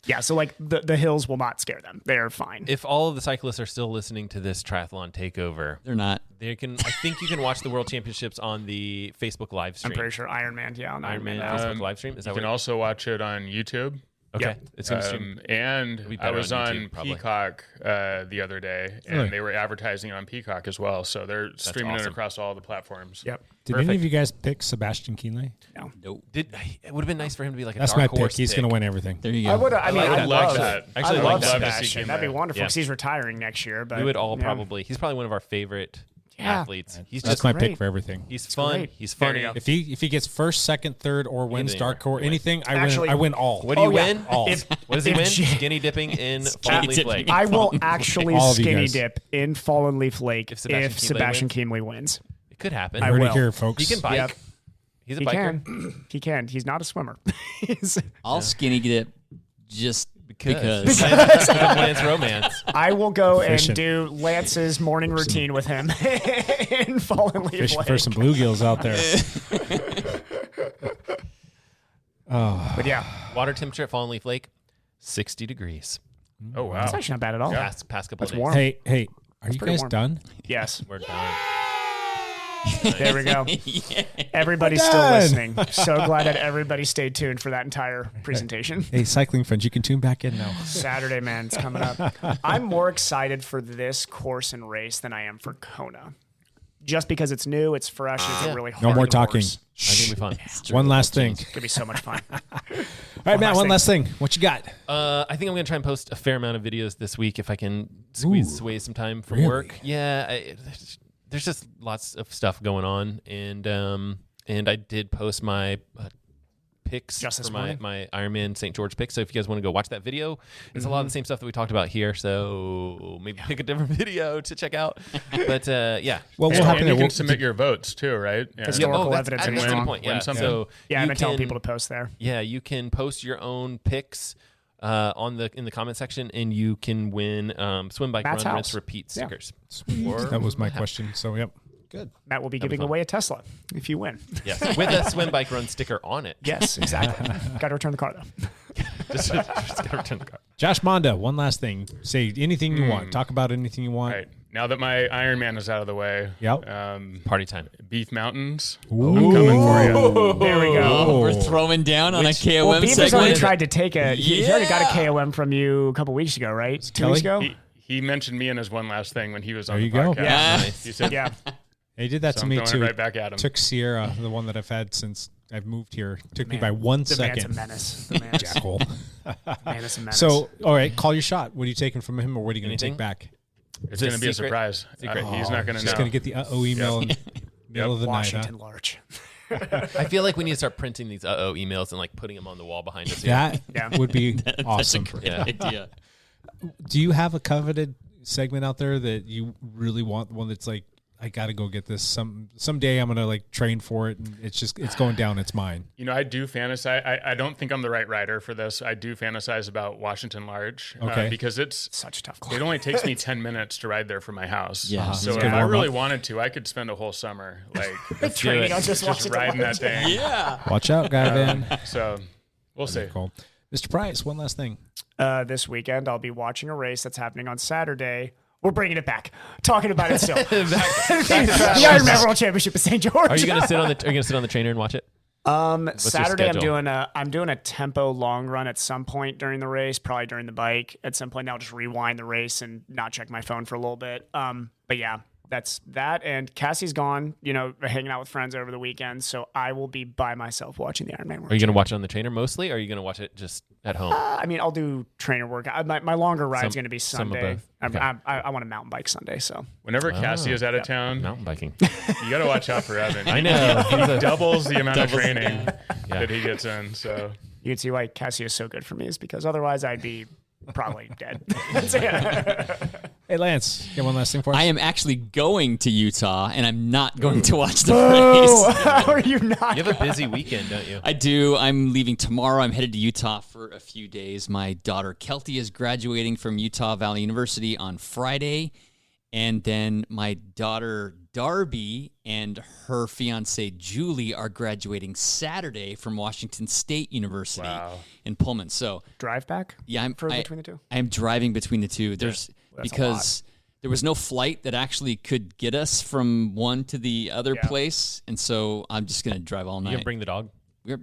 Yeah. So like the hills will not scare them. They're fine. If all of the cyclists are still listening to this triathlon takeover, They're not. they can. I think you can watch the World Championships on the Facebook live stream. I'm pretty sure Ironman. Yeah. On Ironman Ironman. Facebook live stream. Is You that can what? also watch it on YouTube. Okay, Yep. it's gonna stream. And It'll be I better was on on YouTube, probably. Peacock the other day, and Really? they were advertising on Peacock as well. So they're streaming it awesome. across all the platforms. Yep. Did any of you guys pick Sebastian Kienle? No. Nope. It would have been nice for him to be like a That's dark my pick. horse He's going to win everything. There you go. I would. I mean, like I that. love That. Actually, I I love like that. Sebastian. That'd be wonderful Yeah. because he's retiring next year. But We would all yeah. probably. He's probably one of our favorite athletes. He's That's just my great. pick for everything. He's fun. great. He's There funny. you go. If he gets first, second, third, or wins Anything. dark horse, Win. anything, Actually- I win all. What do you Oh, yeah. win? All. What does he If win? J- Skinny dipping in Fallen Leaf dipping. Lake. I will actually All of you skinny guys. dip in Fallen Leaf Lake If if Sebastian Sebastian Kienle Kienle wins. It could happen. I Heard will. it here, folks. He can bike. Yep. He's a He biker. can. He can. He's not a swimmer. I'll skinny dip just because. Lance Romance. I will go Fishing. and do Lance's morning routine with him in Fallen Leaf Fishing Lake. for some bluegills out there. But yeah, Water temperature at Fallen Leaf Lake, 60 degrees. Oh wow! it's actually not bad at all. Past couple That's of days. warm. Hey, are you pretty guys warm. done? Yes. We're done. There we go. Everybody's We're still done. listening. So glad that everybody stayed tuned for that entire presentation. Hey, cycling friends, you can tune back in now. Saturday, man, it's coming up. I'm more excited for this course and race than I am for Kona. Just because it's new, it's fresh, and it's a really hard No more talking. course. I think it'll be fun. One last thing. It's gonna be so much fun. All right, Matt, one last thing. What you got? I think I'm going to try and post a fair amount of videos this week if I can squeeze away some time from Really? work. Yeah, there's just lots of stuff going on, and I did post my pics Just this for morning. my Ironman St. George pics. So if you guys want to go watch that video, it's a lot of the same stuff that we talked about here. So maybe pick a different video to check out. But yeah. Well, And we'll happen. you can submit your votes too, right? Yeah. Historical evidence that's and a good win. point. win Yeah. something. So Yeah, you I've been telling can- people to post there. Yeah, you can post your own pics in the comment section, and you can win swim, bike, Matt's run, house. rinse, repeat Yeah. stickers. That was my question. So, yep. Good. Matt will be giving fun. away a Tesla if you win. Yes, with a swim, bike, run sticker on it. Yes, exactly. Got to return the car though. just gotta return the car. Josh Monda, one last thing. Say anything you want. Talk about anything you want. Right. Now that my Ironman is out of the way, Yep. Party time. Beef Mountains. Ooh. I'm coming for you. There we go. Oh, we're throwing down on a KOM Well, Beaver's segment. already tried to take a. He already got a Yeah. KOM from you a couple weeks ago, right? 2 weeks ago. He mentioned me in his one last thing when he was on There the you go. podcast. Yeah. He said, Yeah. He did that So to I'm me throwing it too. right back at him. Took Sierra, the one that I've had since I've moved here. Took me Man, by 1 the second. man's a menace. The man's, Jackal. man is a menace. So, all right, call your shot. What are you taking from him, or what are you going to Anything? take back? It's Is it going to be a secret? surprise. Secret. He's not going to know. Just going to get the email in the middle of the Washington night. Larch. I feel like we need to start printing these emails and like putting them on the wall behind us. That Yeah. would be That's a awesome. great idea. Do you have a coveted segment out there that you really want? One that's like, I got to go get this. Someday I'm going to like train for it, and it's going down. It's mine. You know, I do fantasize. I don't think I'm the right writer for this. I do fantasize about Washington Large Okay. because it's Such a tough It only takes me 10 minutes to ride there from my house. Yeah. So It's if good I really warm-up. wanted to, I could spend a whole summer like Training on just Washington riding Larch. that thing. Yeah. Watch out, guy van. So we'll see. Cool. Mr. Price, one last thing. This weekend, I'll be watching a race that's happening on Saturday. We're bringing it back. Talking about it still. the Ironman World Championship at St. George. Are you gonna sit on the trainer and watch it? Saturday, schedule? I'm doing a tempo long run at some point during the race, probably during the bike. At some point, I'll just rewind the race and not check my phone for a little bit. But yeah, that's that. And Cassie's gone, hanging out with friends over the weekend, so I will be by myself watching the Ironman World. Are you gonna watch it on the trainer mostly, or are you gonna watch it just at home? I mean, I'll do trainer work. My longer ride's going to be some of Sunday. both. Okay. I want to mountain bike Sunday, so Whenever Cassie is out of town, Mountain biking. you got to watch out for Evan. I know. He doubles the amount of training that he gets in. So you can see why Cassie is so good for me is because otherwise I'd be probably dead. Hey, Lance, you have one last thing for us? I am actually going to Utah, and I'm not going to watch the race. How are you not? You have a busy weekend, don't you? I do. I'm leaving tomorrow. I'm headed to Utah for a few days. My daughter Kelty is graduating from Utah Valley University on Friday. And then my daughter Darby and her fiance Julie are graduating Saturday from Washington State University in Pullman. So Drive back? yeah, between the two? I am driving between the two. There's that's a because there was no flight that actually could get us from one to the other place, and so I'm just gonna drive all night. You gonna bring the dog? We're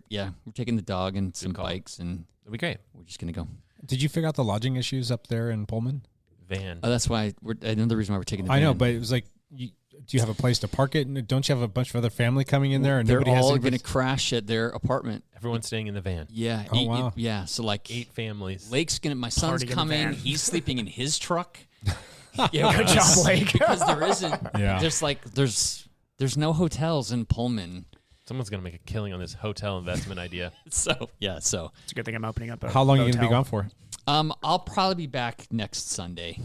taking the dog and some bikes, and That'd be great. we're just gonna go. Did you figure out the lodging issues up there in Pullman? Van. Oh, that's why another reason why we're taking the I know, van. but it was like, do you have a place to park it? And don't you have a bunch of other family coming in there? And they're nobody has all anybody- going to crash at their apartment. Everyone's staying in the van. Yeah. Oh, wow. Yeah. So like 8 families. Lake's gonna. My son's Partying in the coming. van. He's sleeping in his truck. Good job, Lake. Because there isn't. Yeah. There's no hotels in Pullman. Someone's gonna make a killing on this hotel investment idea. So It's a good thing I'm opening up. How long are you going to be gone for? I'll probably be back next Sunday.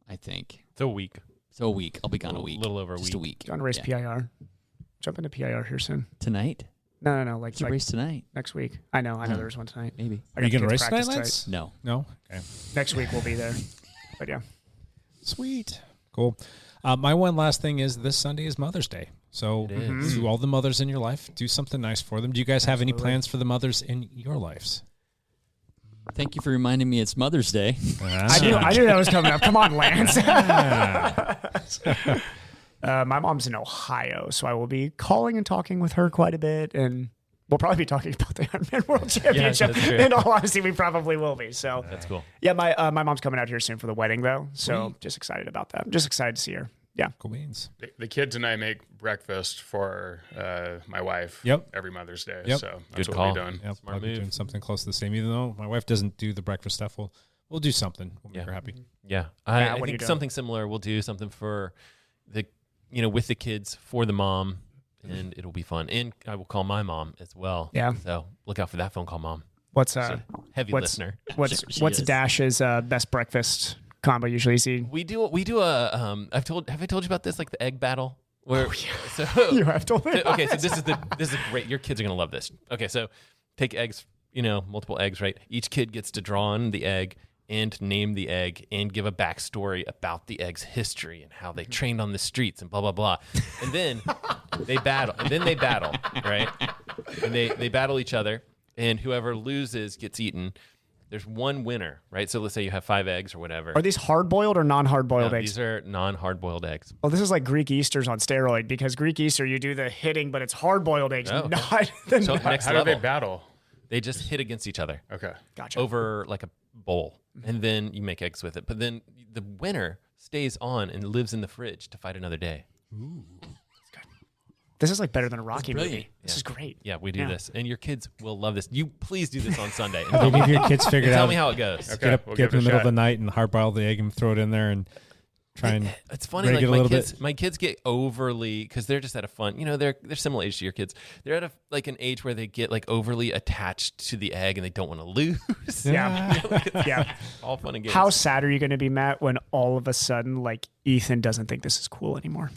I think. It's a week. So a week. I'll be gone a week. A little over a Just week. a week. Do you want to race PIR? Jump into PIR here soon. Tonight? No. Like You race tonight? next week. I know there's one tonight. Maybe. I Are you got going to kids race tonight, practice Lance? No. No? Okay. Next week we'll be there. But yeah. Sweet. Cool. My one last thing is this Sunday is Mother's Day. So to all the mothers in your life, do something nice for them. Do you guys have any plans for the mothers in your lives? Thank you for reminding me it's Mother's Day. I knew that was coming up. Come on, Lance. My mom's in Ohio, so I will be calling and talking with her quite a bit, and we'll probably be talking about the Ironman World Championship. that's true. In all honesty, we probably will be. So That's cool. yeah, my mom's coming out here soon for the wedding, though. So just excited about that. I'm just excited to see her. Yeah. Cool beans. the kids and I make breakfast for my wife every Mother's Day. Yep. So that's Good what call. we're doing. Yep, Smart I'll be move. doing something close to the same. Even though my wife doesn't do the breakfast stuff, we'll do something. We'll make her happy. Yeah. Matt, I what are you think doing? something similar. We'll do something for the, with the kids, for the mom. and it'll be fun. And I will call my mom as well. Yeah. So look out for that phone call, Mom. What's She's a heavy listener. What's Dash's best breakfast combo usually? See, we do a have I told you about this, like the egg battle? Where, so, you have told me. Okay, so this is great. Your kids are gonna love this. Okay, so take eggs, multiple eggs, right? Each kid gets to draw on the egg and name the egg and give a backstory about the egg's history and how they trained on the streets and blah blah blah. And then they battle. Right? And they battle each other, and whoever loses gets eaten. There's one winner, right? So let's say you have 5 eggs or whatever. Are these hard-boiled or non-hard-boiled eggs? These are non-hard-boiled eggs. Oh, this is like Greek Easters on steroid, because Greek Easter, you do the hitting, but it's hard-boiled eggs, Oh, okay. not the So nut. next How level, do they battle? They just hit against each other. Okay. Gotcha. Over like a bowl. And then you make eggs with it. But then the winner stays on and lives in the fridge to fight another day. Ooh. This is like better than a Rocky brilliant. movie. This is great. Yeah, we do this. And your kids will love this. You please do this on Sunday. Maybe if your kids figure it out. Tell me how it goes. Okay. Get up in the middle of the night and hard boil the egg and throw it in there and try and it's funny, rig like it a little my kids get overly, because they're just at a fun, they're similar age to your kids. They're at an age where they get like overly attached to the egg and they don't want to lose. Yeah. Yeah. All fun and games. How sad are you going to be, Matt, when all of a sudden, like, Ethan doesn't think this is cool anymore?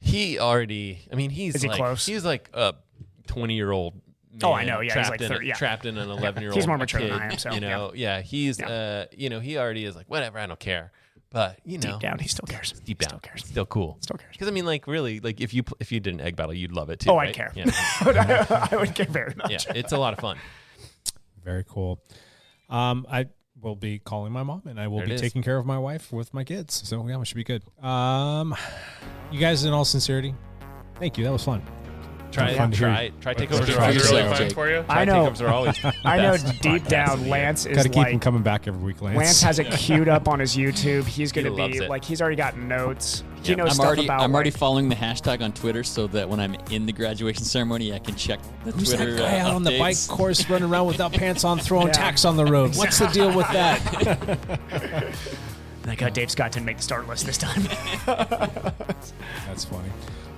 He already, he's Is he like, close? He's like a 20-year-old man. Oh, I know. Yeah, he's trapped like 30. Yeah. Trapped in an 11-year-old. He's more mature kid, than I am. So, he's, he already is like, whatever, I don't care. But deep down, he still cares. Deep down, still cares. Still cool. Still cares. Because really, like if you did an egg battle, you'd love it too. Oh, right? I'd care. Yeah. I would care very much. Yeah, it's a lot of fun. Very cool. I will be calling my mom, and I will be taking care of my wife with my kids. So yeah, it should be good. You guys, in all sincerity, thank you. That was fun. Try takeovers Are are really always fun for you? I know. Takeovers are always I know best deep podcasts down, of the year. Lance is Got to keep like, him coming back every week, Lance. Lance has it queued up on his YouTube. He's going to loves be it. like, he's already got notes. He Yeah, knows I'm stuff already about. I'm already following the hashtag on Twitter so that when I'm in the graduation ceremony, I can check the Who's Twitter that guy out on the bike updates. course running around without pants on, throwing tacks on the road? What's the deal with that? Thank God Dave Scott didn't make the start list this time. That's funny.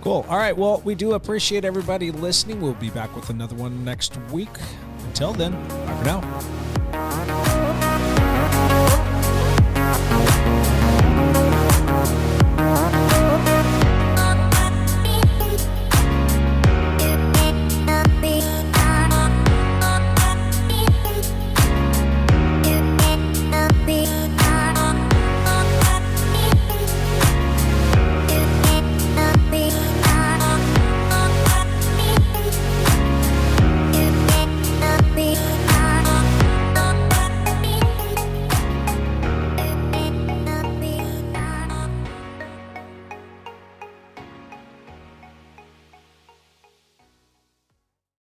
Cool. All right. Well, we do appreciate everybody listening. We'll be back with another one next week. Until then, bye for now.